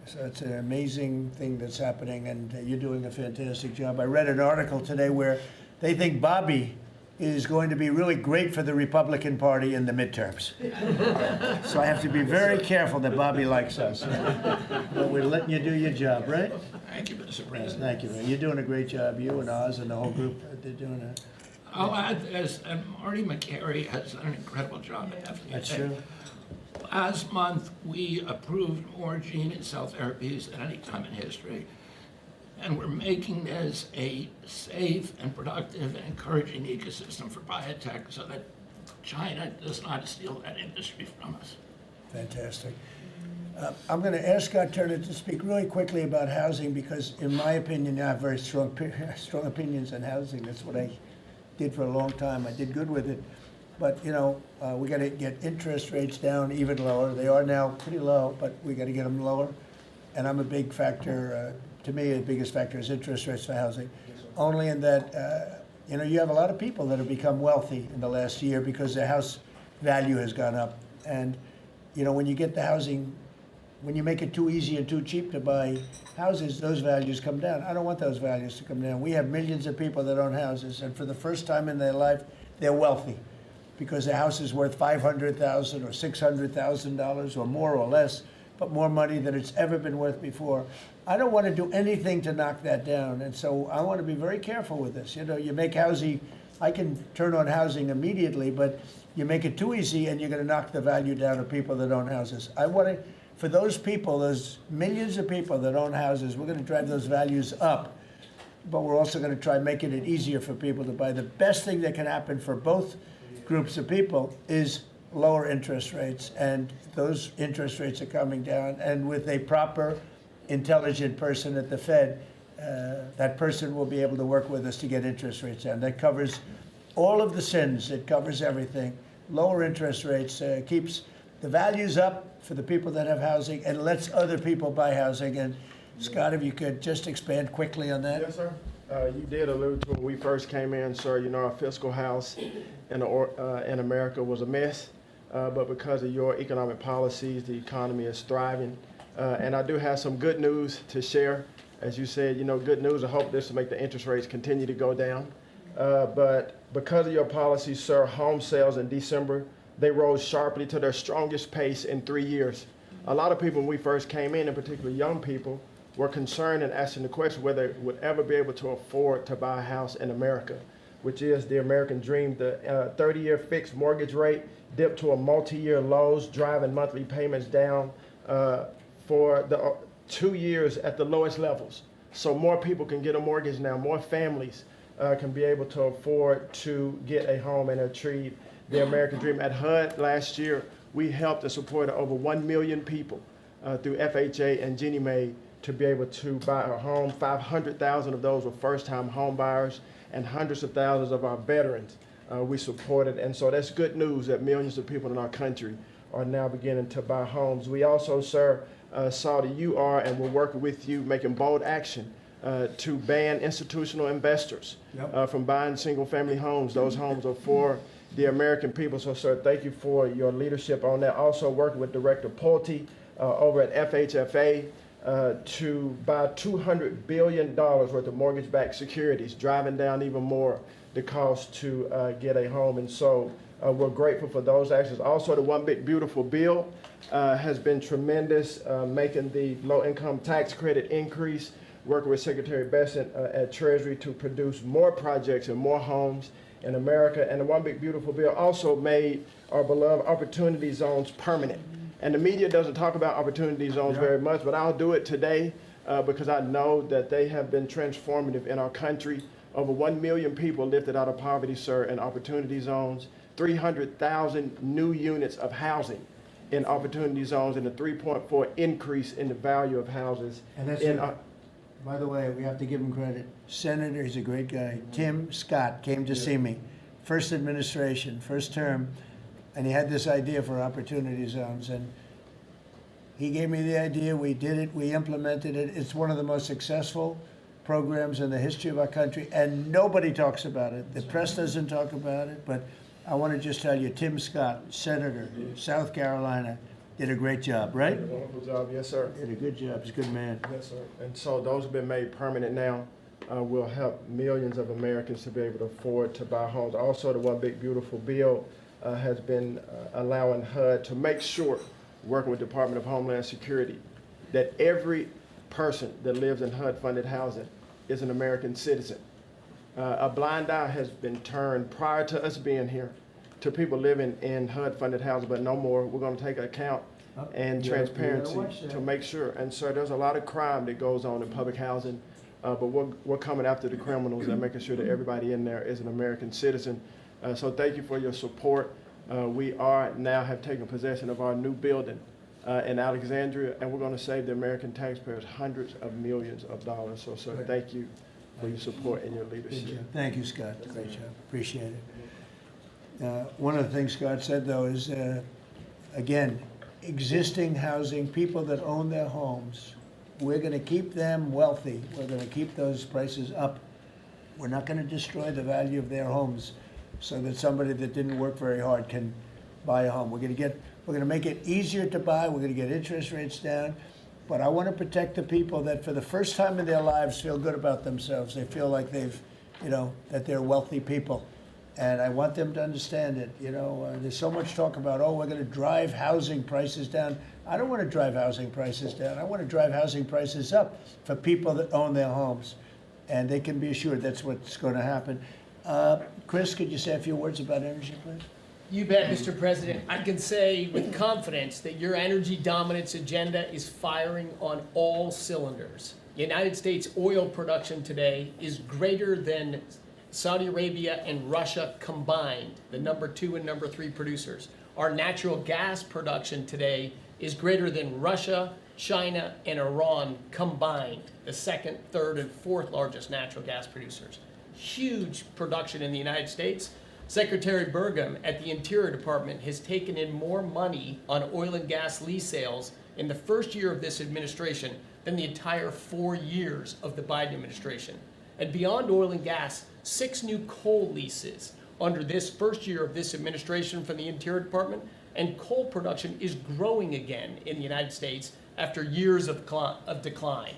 So it's an amazing thing that's happening, and you're doing a fantastic job. I read an article today where they think Bobby is going to be really great for the Republican Party in the midterms. So I have to be very careful that Bobby likes us. But we're letting you do your job, right? Thank you, Mr. President. Thank you, man. You're doing a great job. You and Oz and the whole group, they're doing a... I'll add this, and Marty McCary has done an incredible job at FDA. That's true. Last month, we approved more gene and cell therapies than any time in history. And we're making this a safe and productive and encouraging ecosystem for biotech so that China does not steal that industry from us. Fantastic. I'm going to ask Scott Turner to speak really quickly about housing because, in my opinion, I have very strong opinions on housing. That's what I did for a long time. I did good with it. But, you know, we got to get interest rates down even lower. They are now pretty low, but we got to get them lower. And I'm a big factor, to me, the biggest factor is interest rates for housing. Only in that, you know, you have a lot of people that have become wealthy in the last year because their house value has gone up. And, you know, when you get the housing, when you make it too easy and too cheap to buy houses, those values come down. I don't want those values to come down. We have millions of people that own houses, and for the first time in their life, they're wealthy because their house is worth $500,000 or $600,000 or more or less, but more money than it's ever been worth before. I don't want to do anything to knock that down, and so I want to be very careful with this. You know, you make housing I can turn on housing immediately, but you make it too easy and you're gonna knock the value down of people that own houses. I wanna, for those people, those millions of people that own houses, we're gonna drive those values up. But we're also gonna try making it easier for people to buy. The best thing that can happen for both groups of people is lower interest rates, and those interest rates are coming down. And with a proper, intelligent person at the Fed, that person will be able to work with us to get interest rates down. That covers all of the sins. It covers everything. Lower interest rates keeps the values up for the people that have housing and lets other people buy housing. And Scott, if you could just expand quickly on that. Yes, sir. You did allude to when we first came in, sir, you know, our fiscal house in America was a mess. But because of your economic policies, the economy is thriving. And I do have some good news to share. As you said, you know, good news. I hope this will make the interest rates continue to go down. But because of your policies, sir, home sales in December, they rose sharply to their strongest pace in 3 years. A lot of people, when we first came in particularly young people, were concerned and asking the question whether they would ever be able to afford to buy a house in America, which is the American dream. The 30-year fixed mortgage rate dipped to a multi-year lows, driving monthly payments down for the 2 years at the lowest levels. So more people can get a mortgage now. More families can be able to afford to get a home and achieve the American dream. At HUD last year, we helped and supported over 1 million people through FHA and Ginnie Mae to be able to buy a home. 500,000 of those were first-time home buyers, and hundreds of thousands of our veterans we supported. And so that's good news that millions of people in our country are now beginning to buy homes. We also, sir, saw that you are, and we're working with you, making bold action to ban institutional investors from buying single-family homes. Those homes are for the American people. So, sir, thank you for your leadership on that. Also working with Director Pulte over at FHFA to buy $200 billion worth of mortgage-backed securities, driving down even more the cost to get a home. And so we're grateful for those actions. Also, the One Big Beautiful Bill has been tremendous, making the low-income tax credit increase, working with Secretary Bessent at Treasury to produce more projects and more homes in America. And the One Big Beautiful Bill also made our beloved opportunity zones permanent. And the media doesn't talk about opportunity zones very much, but I'll do it today because I know that they have been transformative in our country. Over 1 million people lifted out of poverty, sir, in opportunity zones, 300,000 new units of housing in opportunity zones, and a 3.4 increase in the value of houses. And that's by the way, we have to give him credit. Senator, he's a great guy. Tim Scott came to see me, first administration, first term, and he had this idea for opportunity zones. And he gave me the idea, we did it, we implemented it. It's one of the most successful programs in the history of our country, and nobody talks about it. The press doesn't talk about it, but I want to just tell you, Tim Scott, Senator, South Carolina, did a great job, right? Did a wonderful job, yes, sir. Did a good job, he's a good man. Yes, sir. And so those have been made permanent now. Will help millions of Americans to be able to afford to buy homes. Also, the One Big Beautiful Bill has been allowing HUD to make sure, working with Department of Homeland Security, that every person that lives in HUD-funded housing is an American citizen. A blind eye has been turned prior to us being here to people living in HUD-funded housing, but no more. We're going to take account and transparency to make sure. And sir, there's a lot of crime that goes on in public housing, but we're coming after the criminals and making sure that everybody in there is an American citizen. So thank you for your support. We are now have taken possession of our new building in Alexandria, and we're going to save the American taxpayers hundreds of millions of dollars. So, sir, thank you for your support and your Good leadership. job. Thank you, Scott. Great job. Appreciate it. One of the things Scott said, though, is, again, existing housing, people that own their homes, we're going to keep them wealthy. We're going to keep those prices up. We're not going to destroy the value of their homes so that somebody that didn't work very hard can buy a home. We're going to make it easier to buy. We're going to get interest rates down. But I want to protect the people that for the first time in their lives feel good about themselves. They feel like they've, that they're wealthy people. And I want them to understand it. There's so much talk about, we're going to drive housing prices down. I don't want to drive housing prices down. I want to drive housing prices up for people that own their homes. And they can be assured that's what's going to happen. Chris, could you say a few words about energy, please? You bet, Mr. President. I can say with confidence that your energy dominance agenda is firing on all cylinders. United States oil production today is greater than Saudi Arabia and Russia combined, the number 2 and number 3 producers. Our natural gas production today is greater than Russia, China, and Iran combined, the 2nd, 3rd, and 4th largest natural gas producers. Huge production in the United States. Secretary Burgum at the Interior Department has taken in more money on oil and gas lease sales in the first year of this administration than the entire 4 years of the Biden administration. And beyond oil and gas, 6 new coal leases under this first year of this administration from the Interior Department, and coal production is growing again in the United States after years of decline.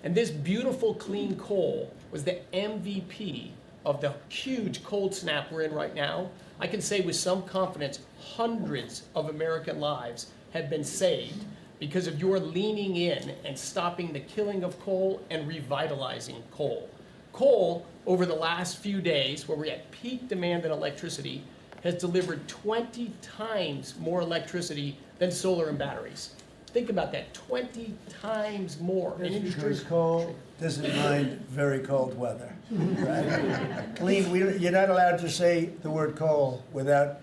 And this beautiful clean coal was the MVP of the huge cold snap we're in right now. I can say with some confidence, hundreds of American lives have been saved because of your leaning in and stopping the killing of coal and revitalizing coal. Coal, over the last few days, where we're at peak demand in electricity, has delivered 20 times more electricity than solar and batteries. Think about that, 20 times more. That's Industry- because coal doesn't mind very cold weather. Right? You're not allowed to say the word coal without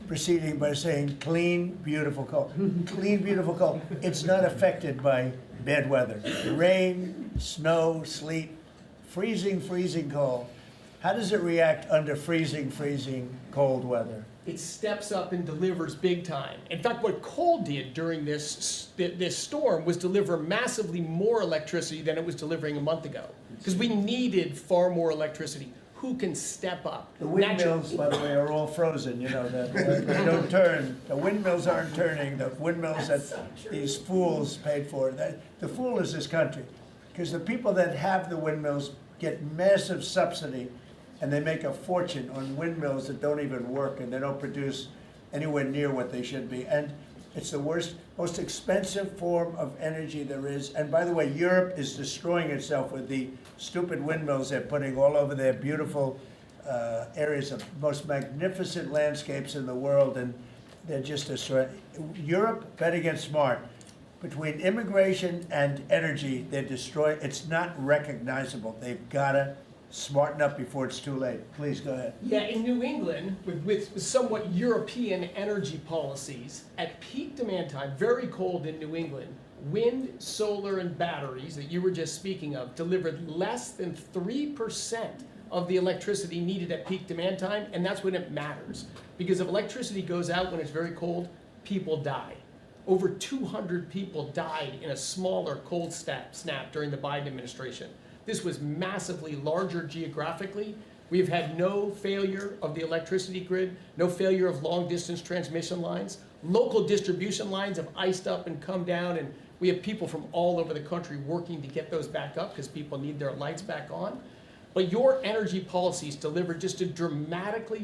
proceeding by saying clean, beautiful coal. Clean, beautiful coal. It's not affected by bad weather. Rain, snow, sleet, freezing cold. How does it react under freezing cold weather? It steps up and delivers big time. In fact, what coal did during this storm was deliver massively more electricity than it was delivering a month ago. Because we needed far more electricity. Who can step up? The windmills, by the way, are all frozen, you know, they don't turn. The windmills aren't turning, the windmills that these fools paid for. The fool is this country, because the people that have the windmills get massive subsidy, and they make a fortune on windmills that don't even work, and they don't produce anywhere near what they should be. And it's the worst, most expensive form of energy there is. And by the way, Europe is destroying itself with the stupid windmills they're putting all over their beautiful areas of most magnificent landscapes in the world, and they're just destroying. Europe, better get smart. Between immigration and energy, they're destroying. It's not recognizable. They've got to smarten up before it's too late. Please go ahead. Yeah, in New England, with somewhat European energy policies, at peak demand time, very cold in New England, wind, solar, and batteries that you were just speaking of delivered less than 3% of the electricity needed at peak demand time, and that's when it matters. Because if electricity goes out when it's very cold, people die. Over 200 people died in a smaller cold snap during the Biden administration. This was massively larger geographically. We've had no failure of the electricity grid, no failure of long-distance transmission lines. Local distribution lines have iced up and come down, and we have people from all over the country working to get those back up because people need their lights back on. But your energy policies delivered just a dramatically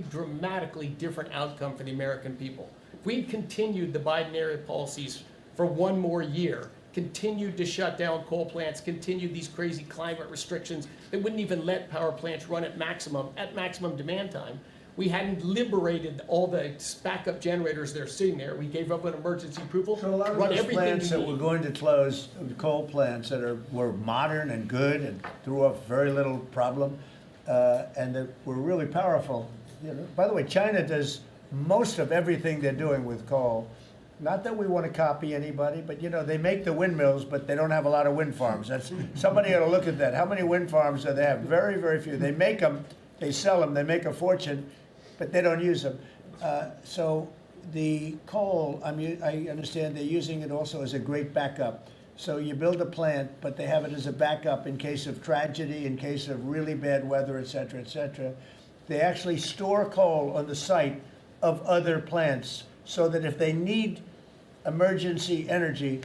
different outcome for the American people. If we'd continued the Biden-era policies for one more year, continued to shut down coal plants, continued these crazy climate restrictions that wouldn't even let power plants run at maximum demand time, we hadn't liberated all the backup generators that are sitting there. We gave up an emergency approval, So a lot of run those everything plants we that were need. going to close, coal plants that were modern and good and threw off very little problem, and that were really powerful. You know, by the way, China does most of everything they're doing with coal. Not that we want to copy anybody, but you know, they make the windmills, but they don't have a lot of wind farms. Somebody ought to look at that. How many wind farms do they have? Very few. They make them, they sell them, they make a fortune, but they don't use them. So the coal, I understand they're using it also as a great backup. So you build a plant, but they have it as a backup in case of tragedy, in case of really bad weather, et cetera, et cetera. They actually store coal on the site of other plants so that if they need emergency energy,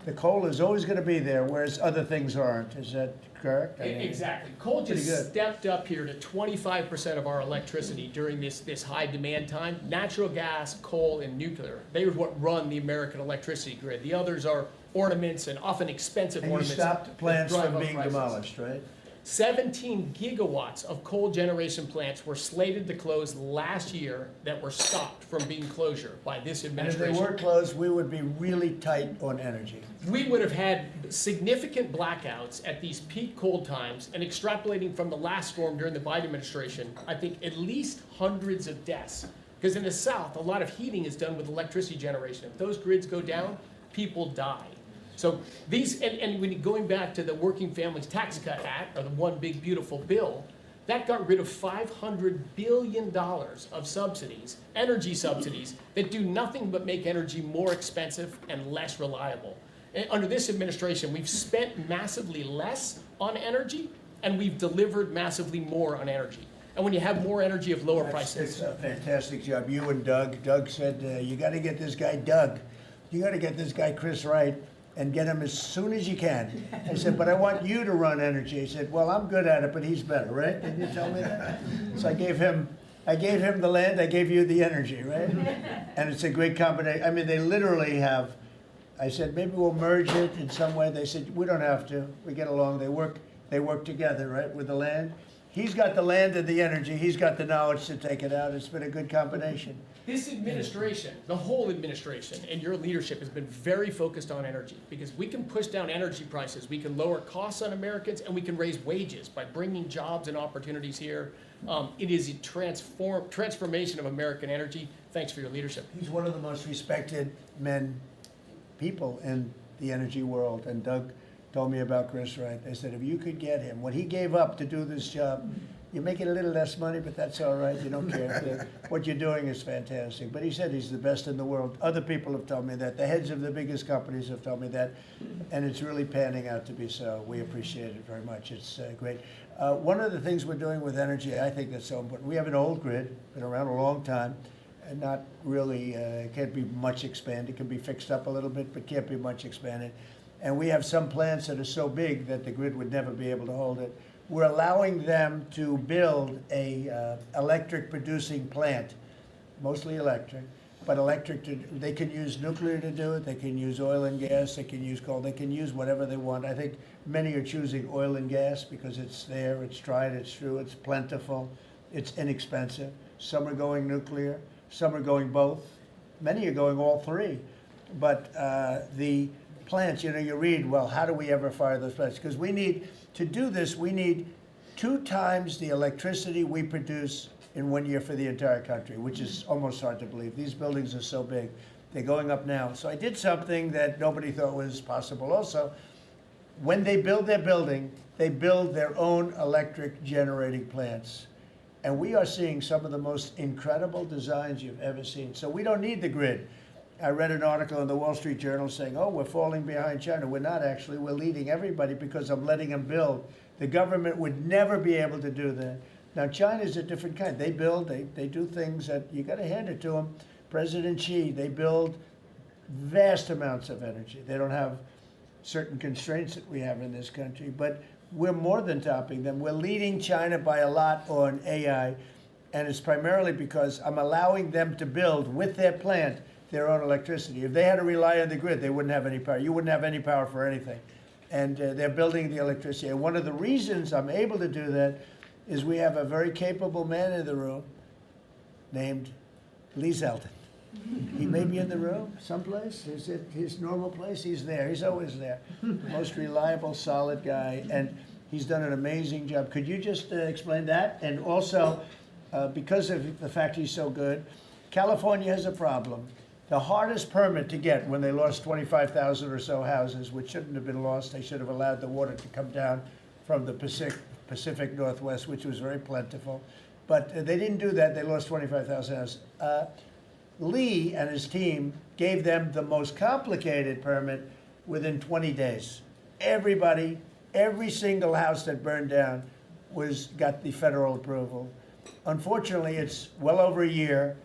the coal is always going to be there, whereas other things aren't. Is that correct? Exactly. Coal Pretty just good. stepped up here to 25% of our electricity during this high demand time. Natural gas, coal, and nuclear. They are what run the American electricity grid. The others are ornaments and often expensive And you ornaments. stopped plants that drive from up being prices. demolished, right? 17 gigawatts of coal generation plants were slated to close last year that were stopped from being closure by this And if administration. they were closed, we would be really tight on energy. We would have had significant blackouts at these peak cold times, and extrapolating from the last storm during the Biden administration, I think at least hundreds of deaths. Because in the South, a lot of heating is done with electricity generation. If those grids go down, people die. So these, and when going back to the Working Families Tax Cut Act, or the One Big Beautiful Bill, that got rid of $500 billion of subsidies, energy subsidies, that do nothing but make energy more expensive and less reliable. And under this administration, we've spent massively less on energy, and we've delivered massively more on energy. And when you have more energy of lower prices. It's a fantastic job. You and Doug. Doug said, you got to get this guy Doug. You got to get this guy Chris Wright and get him as soon as you can. I said, but I want you to run energy. He said, well, I'm good at it, but he's better, right? Didn't you tell me that? So I gave him the land, I gave you the energy, right? And it's a great combination. I mean, they literally have, I said, maybe we'll merge it in some way. They said, we don't have to. We get along. They work together, right, with the land. He's got the land and the energy. He's got the knowledge to take it out. It's been a good combination. This administration, the whole administration, and your leadership has been very focused on energy, because we can push down energy prices, we can lower costs on Americans, and we can raise wages by bringing jobs and opportunities here. It is a transformation of American energy. Thanks for your leadership. He's one of the most respected people in the energy world. And Doug told me about Chris Wright. They said, if you could get him, what he gave up to do this job, you make it a little less money, but that's all right. You don't care. What you're doing is fantastic. But he said he's the best in the world. Other people have told me that. The heads of the biggest companies have told me that. And it's really panning out to be so. We appreciate it very much. It's great. One of the things we're doing with energy, I think that's so important. We have an old grid, been around a long time, and not really, can't be much expanded. It can be fixed up a little bit, but can't be much expanded. And we have some plants that are so big that the grid would never be able to hold it. We're allowing them to build a electric producing plant, mostly electric, but they can use nuclear to do it, they can use oil and gas, they can use coal, they can use whatever they want. I think many are choosing oil and gas because it's there, it's tried, it's true, it's plentiful, it's inexpensive. Some are going nuclear, some are going both. Many are going all three. But the plants, you read, well, how do we ever fire those plants? Because to do this, we need 2 times the electricity we produce in 1 year for the entire country, which is almost hard to believe. These buildings are so big. They're going up now. So I did something that nobody thought was possible also. When they build their building, they build their own electric generating plants. And we are seeing some of the most incredible designs you've ever seen. So we don't need the grid. I read an article in the Wall Street Journal saying, oh, we're falling behind China. We're not actually. We're leading everybody because I'm letting them build. The government would never be able to do that. Now, China's a different kind. They build, they do things that you got to hand it to them. President Xi, they build vast amounts of energy. They don't have certain constraints that we have in this country, but we're more than topping them. We're leading China by a lot on AI, and it's primarily because I'm allowing them to build with their plant their own electricity. If they had to rely on the grid, they wouldn't have any power. You wouldn't have any power for anything. And they're building the electricity. And one of the reasons I'm able to do that is we have a very capable man in the room named Lee Zeldin. He may be in the room someplace. Is it his normal place? He's there. He's always there. The most reliable, solid guy. And he's done an amazing job. Could you just explain that? And also, because of the fact he's so good, California has a problem. The hardest permit to get when they lost 25,000 or so houses, which shouldn't have been lost, they should have allowed the water to come down from the Pacific Northwest, which was very plentiful. But they didn't do that. They lost 25,000 houses. Lee and his team gave them the most complicated permit within 20 days. Everybody, every single house that burned down got the federal approval. Unfortunately, it's well over a year.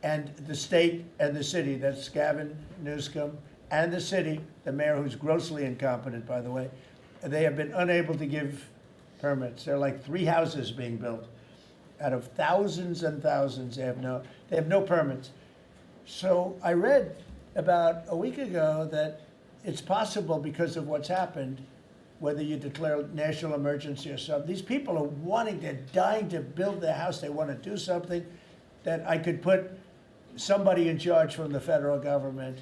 And the state and the city, that's Gavin Newsom, and the city, the mayor, who's grossly incompetent, by the way, they have been unable to give permits. There are like 3 houses being built out of thousands and thousands. They have no permits. So I read about a week ago that it's possible, because of what's happened, whether you declare national emergency or something. These people are they're dying to build their house. They want to do something that I could put somebody in charge from the federal government.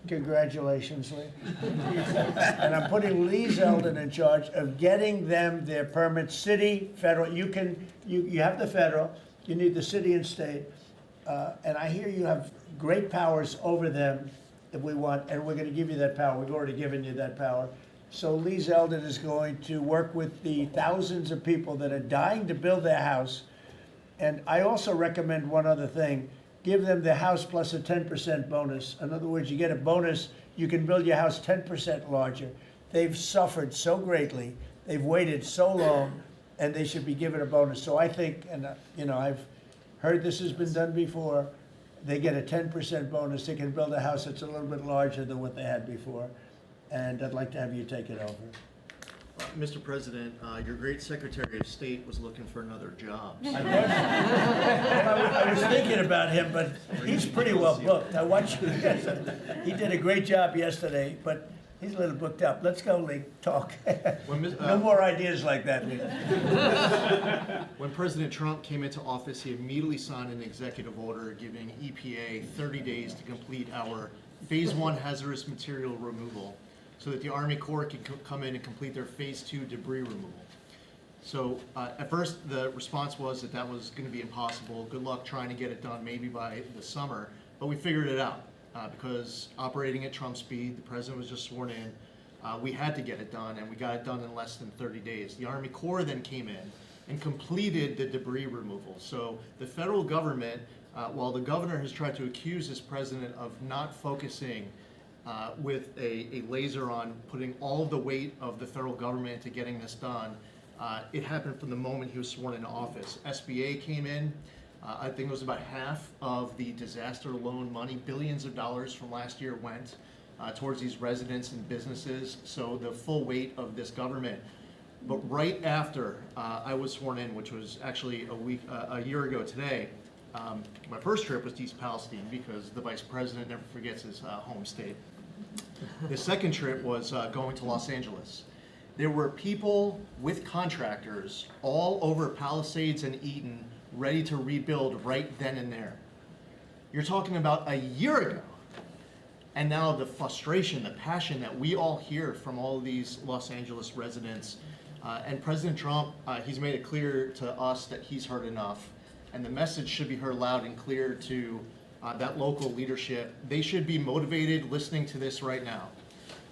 Congratulations, Lee. And I'm putting Lee Zeldin in charge of getting them their permits, city, federal. You have the federal, you need the city and state. And I hear you have great powers over them if we want, and we're going to give you that power. We've already given you that power. So Lee Zeldin is going to work with the thousands of people that are dying to build their house. And I also recommend one other thing. Give them the house plus a 10% bonus. In other words, you get a bonus, you can build your house 10% larger. They've suffered so greatly, they've waited so long, and they should be given a bonus. So I think, and I've heard this has been done before, they get a 10% bonus. They can build a house that's a little bit larger than what they had before. And I'd like to have you take it over. Mr. President, your great Secretary of State was looking for another job. I was thinking about him, but he's pretty well booked. I watched him. He did a great job yesterday, but he's a little booked up. Let's go, Lee. Talk. No more ideas like that, Lee. When President Trump came into office, he immediately signed an executive order giving EPA 30 days to complete our Phase 1 hazardous material removal, so that the Army Corps can come in and complete their Phase 2 debris removal. So at first, the response was that was going to be impossible. Good luck trying to get it done maybe by the summer. But we figured it out because operating at Trump speed, the president was just sworn in. We had to get it done, and we got it done in less than 30 days. The Army Corps then came in and completed the debris removal. So the federal government, while the governor has tried to accuse this president of not focusing with a laser on putting all of the weight of the federal government to getting this done, it happened from the moment he was sworn into office. SBA came in. I think it was about half of the disaster loan money, billions of dollars from last year went towards these residents and businesses. So the full weight of this government. But right after I was sworn in, which was actually a year ago today, my first trip was to East Palestine because the vice president never forgets his home state. The second trip was going to Los Angeles. There were people with contractors all over Palisades and Eaton ready to rebuild right then and there. You're talking about a year ago. And now the frustration, the passion that we all hear from all of these Los Angeles residents. And President Trump, he's made it clear to us that he's heard enough. And the message should be heard loud and clear to that local leadership. They should be motivated listening to this right now.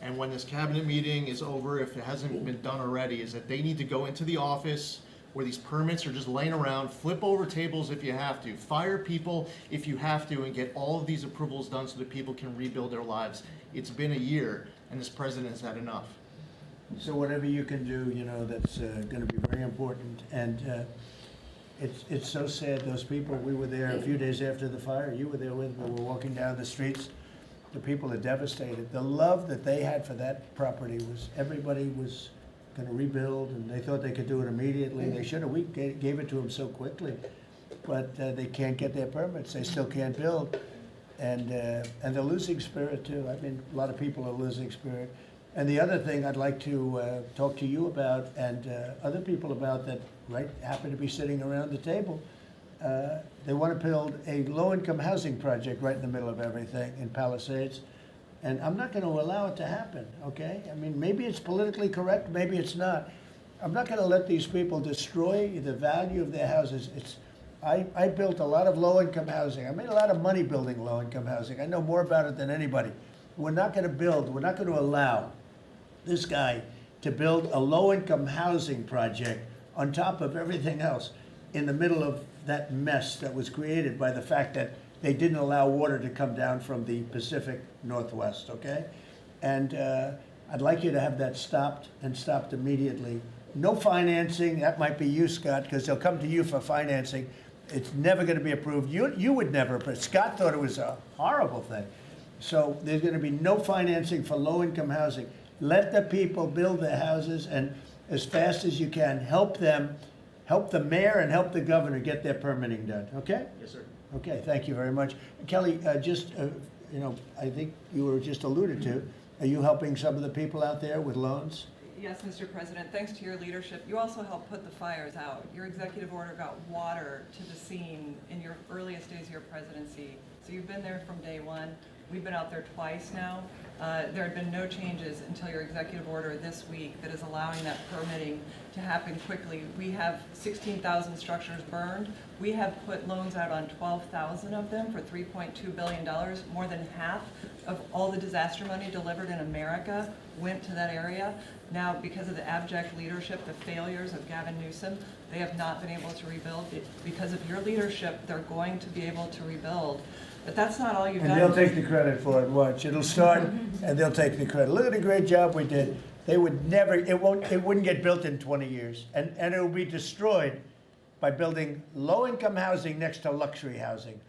And when this cabinet meeting is over, if it hasn't been done already, is that they need to go into the office where these permits are just laying around, flip over tables if you have to, fire people if you have to, and get all of these approvals done so that people can rebuild their lives. It's been a year, and this president has had enough. So whatever you can do, that's going to be very important. And it's so sad, those people, we were there a few days after the fire, you were there with me, we were walking down the streets. The people are devastated. The love that they had for that property was, everybody was going to rebuild, and they thought they could do it immediately. They should have, we gave it to them so quickly, but they can't get their permits. They still can't build. And they're losing spirit too. I mean, a lot of people are losing spirit. And the other thing I'd like to talk to you about and other people about that happen to be sitting around the table. They want to build a low-income housing project right in the middle of everything in Palisades. And I'm not going to allow it to happen, okay? I mean, maybe it's politically correct, maybe it's not. I'm not going to let these people destroy the value of their houses. I built a lot of low-income housing. I made a lot of money building low-income housing. I know more about it than anybody. We're not going to allow this guy to build a low-income housing project on top of everything else in the middle of that mess that was created by the fact that they didn't allow water to come down from the Pacific Northwest, okay? And I'd like you to have that stopped, and stopped immediately. No financing, that might be you, Scott, because they'll come to you for financing. It's never going to be approved. You would never, but Scott thought it was a horrible thing. So there's going to be no financing for low-income housing. Let the people build their houses, and as fast as you can, help them, help the mayor and help the governor get their permitting done, okay? Yes, sir. Okay, thank you very much. Kelly, I think you were just alluded to, Are you helping some of the people out there with loans? Yes, Mr. President, thanks to your leadership, you also helped put the fires out. Your executive order got water to the scene in your earliest days of your presidency. So you've been there from day one. We've been out there twice now. There have been no changes until your executive order this week that is allowing that permitting to happen quickly. We have 16,000 structures burned. We have put loans out on 12,000 of them for $3.2 billion. More than half of all the disaster money delivered in America went to that area. Now, because of the abject leadership, the failures of Gavin Newsom, they have not been able to rebuild. Because of your leadership, they're going to be able to rebuild. But that's not all you've done. And they'll take the credit for it, watch. It'll start, and they'll take the credit. Look at the great job we did. They would never, it wouldn't get built in 20 years. And it will be destroyed by building low-income housing next to luxury housing.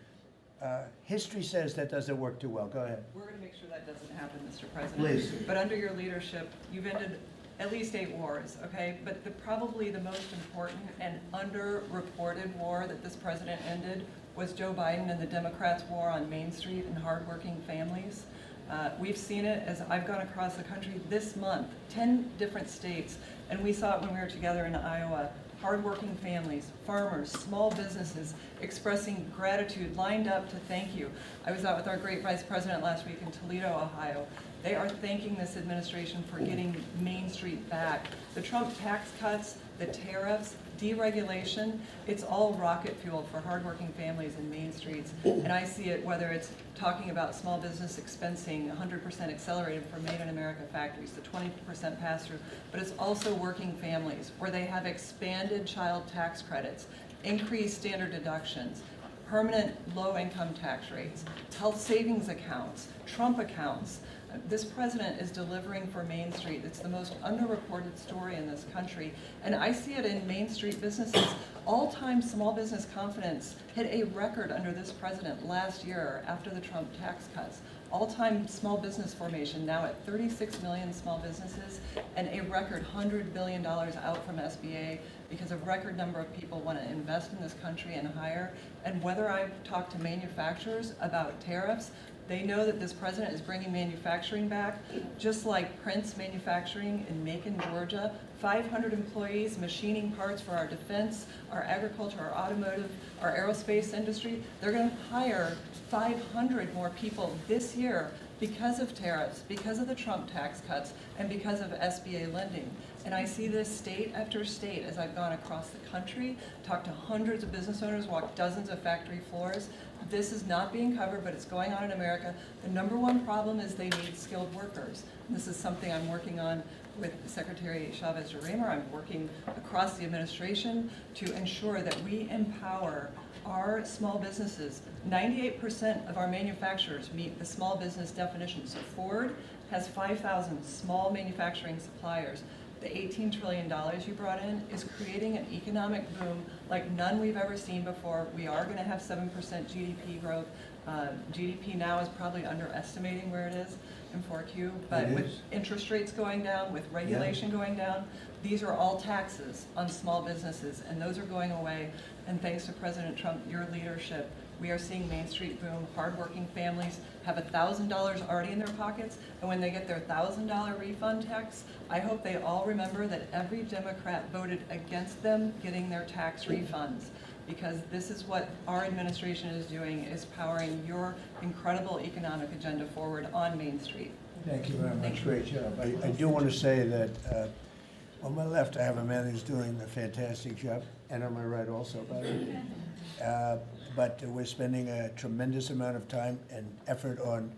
History says that doesn't work too well. Go ahead. We're going to make sure that doesn't happen, Mr. President. Please. But under your leadership, you've ended at least 8 wars, okay? But probably the most important and underreported war that this president ended was Joe Biden and the Democrats' war on Main Street and hardworking families. We've seen it as I've gone across the country this month, 10 different states, and we saw it when we were together in Iowa. Hardworking families, farmers, small businesses expressing gratitude, lined up to thank you. I was out with our great vice president last week in Toledo, Ohio. They are thanking this administration for getting Main Street back. The Trump tax cuts, the tariffs, deregulation, it's all rocket fuel for hardworking families in Main Streets. And I see it whether it's talking about small business expensing, 100% accelerated for Made in America factories, the 20% pass-through, but it's also working families where they have expanded child tax credits, increased standard deductions, permanent low-income tax rates, health savings accounts, Trump accounts. This president is delivering for Main Street. It's the most underreported story in this country. And I see it in Main Street businesses. All-time small business confidence hit a record under this president last year after the Trump tax cuts. All-time small business formation now at 36 million small businesses and a record $100 billion out from SBA because a record number of people want to invest in this country and hire. And whether I've talked to manufacturers about tariffs, they know that this president is bringing manufacturing back, just like Prince Manufacturing in Macon, Georgia. 500 employees machining parts for our defense, our agriculture, our automotive, our aerospace industry. They're going to hire 500 more people this year because of tariffs, because of the Trump tax cuts, and because of SBA lending. And I see this state after state as I've gone across the country, talked to hundreds of business owners, walked dozens of factory floors. This is not being covered, but it's going on in America. The number one problem is they need skilled workers. And this is something I'm working on with Secretary Chavez-Reimer. I'm working across the administration to ensure that we empower our small businesses. 98% of our manufacturers meet the small business definition. So Ford has 5,000 small manufacturing suppliers. The $18 trillion you brought in is creating an economic boom like none we've ever seen before. We are going to have 7% GDP growth. GDP now is probably underestimating where it is in 4Q, but with interest rates going down, with regulation going down, these are all taxes on small businesses, and those are going away. And thanks to President Trump, your leadership, we are seeing Main Street boom. Hardworking families have $1,000 already in their pockets, and when they get their $1,000 refund tax, I hope they all remember that every Democrat voted against them getting their tax refunds, because this is what our administration is doing, is powering your incredible economic agenda forward on Main Street. Thank you very much. Great job. I do want to say that on my left, I have a man who's doing a fantastic job, and on my right also, by the way. But we're spending a tremendous amount of time and effort on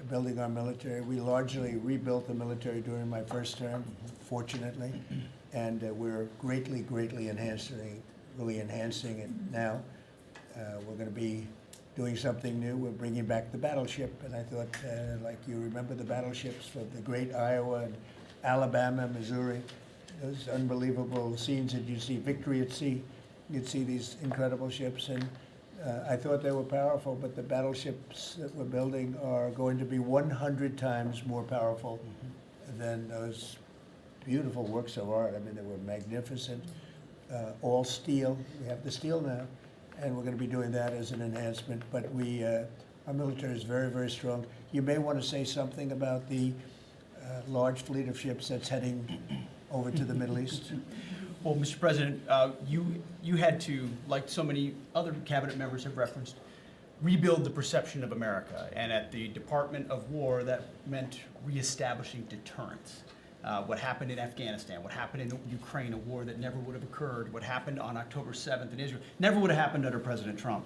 building our military. We largely rebuilt the military during my first term, fortunately, and we're greatly enhancing it now. We're going to be doing something new. We're bringing back the battleship, and I thought, like you remember the battleships for the great Iowa and Alabama, Missouri, those unbelievable scenes that you see, Victory at Sea. You'd see these incredible ships, and I thought they were powerful, but the battleships that we're building are going to be 100 times more powerful than those beautiful works of art. I mean, they were magnificent, all steel. We have the steel now, and we're going to be doing that as an enhancement. But our military is very strong. You may want to say something about the large fleet of ships that's heading over to the Middle East? Well, Mr. President, you had to, like so many other cabinet members have referenced, rebuild the perception of America. And at the Department of War, that meant reestablishing deterrence. What happened in Afghanistan, what happened in Ukraine, a war that never would have occurred, what happened on October 7th in Israel, never would have happened under President Trump.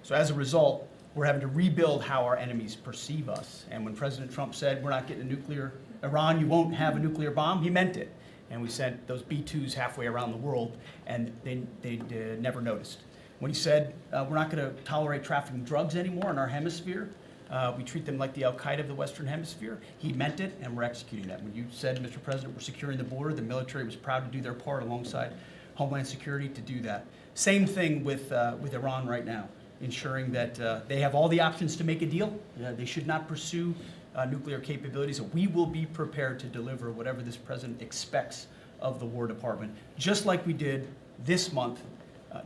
So as a result, we're having to rebuild how our enemies perceive us. And when President Trump said, we're not getting a nuclear, Iran, you won't have a nuclear bomb, he meant it. And we sent those B-2s halfway around the world, and they never noticed. When he said, we're not going to tolerate trafficking drugs anymore in our hemisphere, we treat them like the Al-Qaeda of the Western Hemisphere, he meant it, and we're executing that. When you said, Mr. President, we're securing the border, the military was proud to do their part alongside Homeland Security to do that. Same thing with Iran right now, ensuring that they have all the options to make a deal. They should not pursue nuclear capabilities. We will be prepared to deliver whatever this president expects of the War Department, just like we did this month.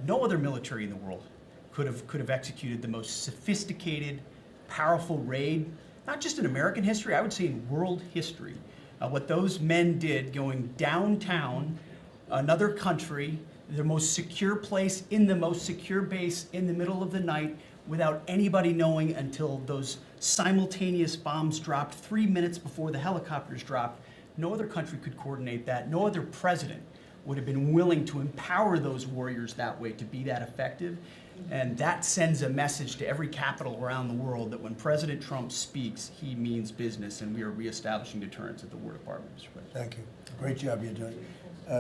No other military in the world could have executed the most sophisticated, powerful raid, not just in American history, I would say in world history. What those men did going downtown, another country, the most secure place in the most secure base in the middle of the night, without anybody knowing until those simultaneous bombs dropped 3 minutes before the helicopters dropped. No other country could coordinate that. No other president would have been willing to empower those warriors that way to be that effective. And that sends a message to every capital around the world that when President Trump speaks, he means business, and we are reestablishing deterrence at the War Department, Mr. President. Thank you. Great job you're doing.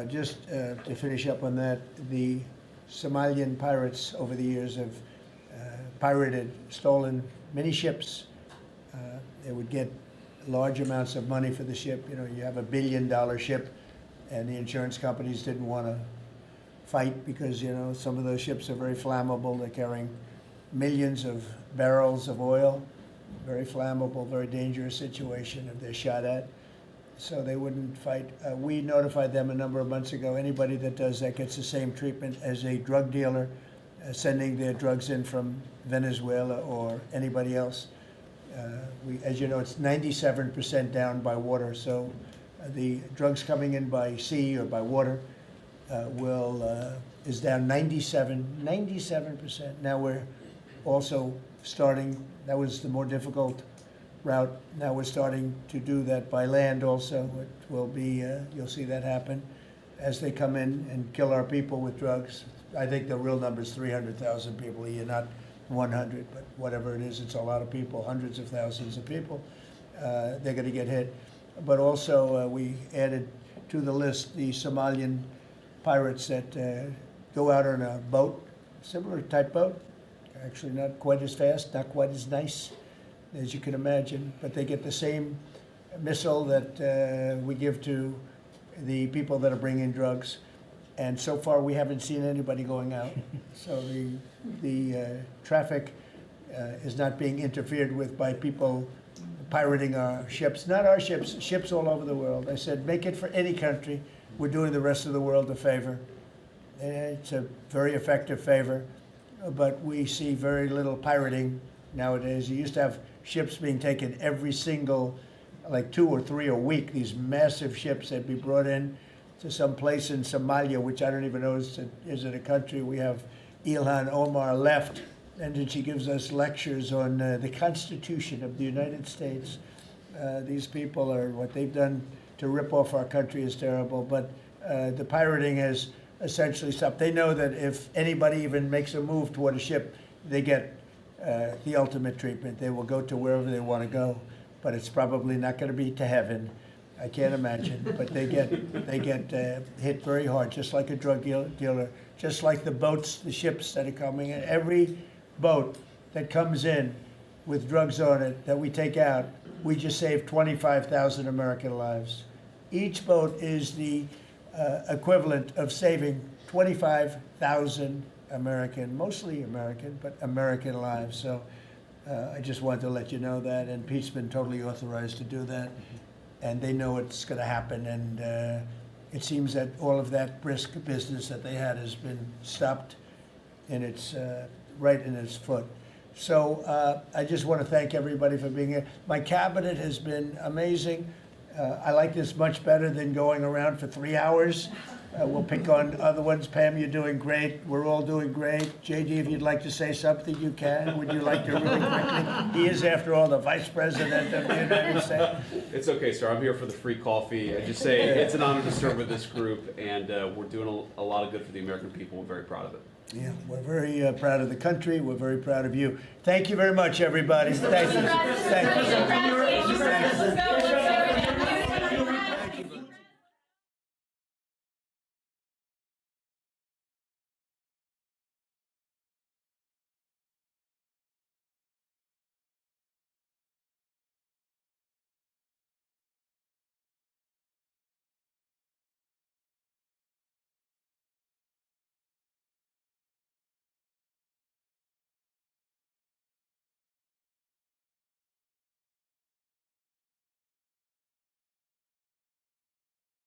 Just to finish up on that, the Somalian pirates over the years have pirated, stolen many ships. They would get large amounts of money for the ship. You know, you have $1 billion ship, and the insurance companies didn't want to fight because, you know, some of those ships are very flammable. They're carrying millions of barrels of oil. Very flammable, very dangerous situation if they're shot at. So they wouldn't fight. We notified them a number of months ago. Anybody that does that gets the same treatment as a drug dealer sending their drugs in from Venezuela or anybody else. As you know, it's 97% down by water. So the drugs coming in by sea or by water is down 97%. Now we're also starting, that was the more difficult route. Now we're starting to do that by land also. It will be, you'll see that happen as they come in and kill our people with drugs. I think the real number is 300,000 people a year, not 100, but whatever it is, it's a lot of people, hundreds of thousands of people. They're going to get hit. But also we added to the list the Somalian pirates that go out on a boat, similar type boat, actually not quite as fast, not quite as nice as you can imagine, but they get the same missile that we give to the people that are bringing drugs. And so far, we haven't seen anybody going out. So the traffic is not being interfered with by people pirating our ships. Not our ships, ships all over the world. I said, make it for any country. We're doing the rest of the world a favor. It's a very effective favor, but we see very little pirating nowadays. You used to have ships being taken every single, like 2 or 3 a week, these massive ships that be brought in to some place in Somalia, which I don't even know is it a country. We have Ilhan Omar left, and then she gives us lectures on the Constitution of the United States. These people are, what they've done to rip off our country is terrible, but the pirating has essentially stopped. They know that if anybody even makes a move toward a ship, they get the ultimate treatment. They will go to wherever they want to go, but it's probably not going to be to heaven. I can't imagine, but they get hit very hard, just like a drug dealer, just like the boats, the ships that are coming in. Every boat that comes in with drugs on it that we take out, we just saved 25,000 American lives. Each boat is the equivalent of saving 25,000 American, mostly American, but American lives. So I just wanted to let you know that, and Pete's been totally authorized to do that. And they know it's going to happen, and it seems that all of that brisk business that they had has been stopped in its right in its foot. So I just want to thank everybody for being here. My cabinet has been amazing. I like this much better than going around for 3 hours. We'll pick on other ones. Pam, you're doing great. We're all doing great. JD, if you'd like to say something, you can. Would you like to really quickly? He is, after all, the Vice President of the United States. It's okay, sir. I'm here for the free coffee. I just say it's an honor to serve with this group, and we're doing a lot of good for the American people. We're very proud of it. Yeah, we're very proud of the country. We're very proud of you. Thank you very much, everybody. Thank you. Thank you. Congratulations. Let's go.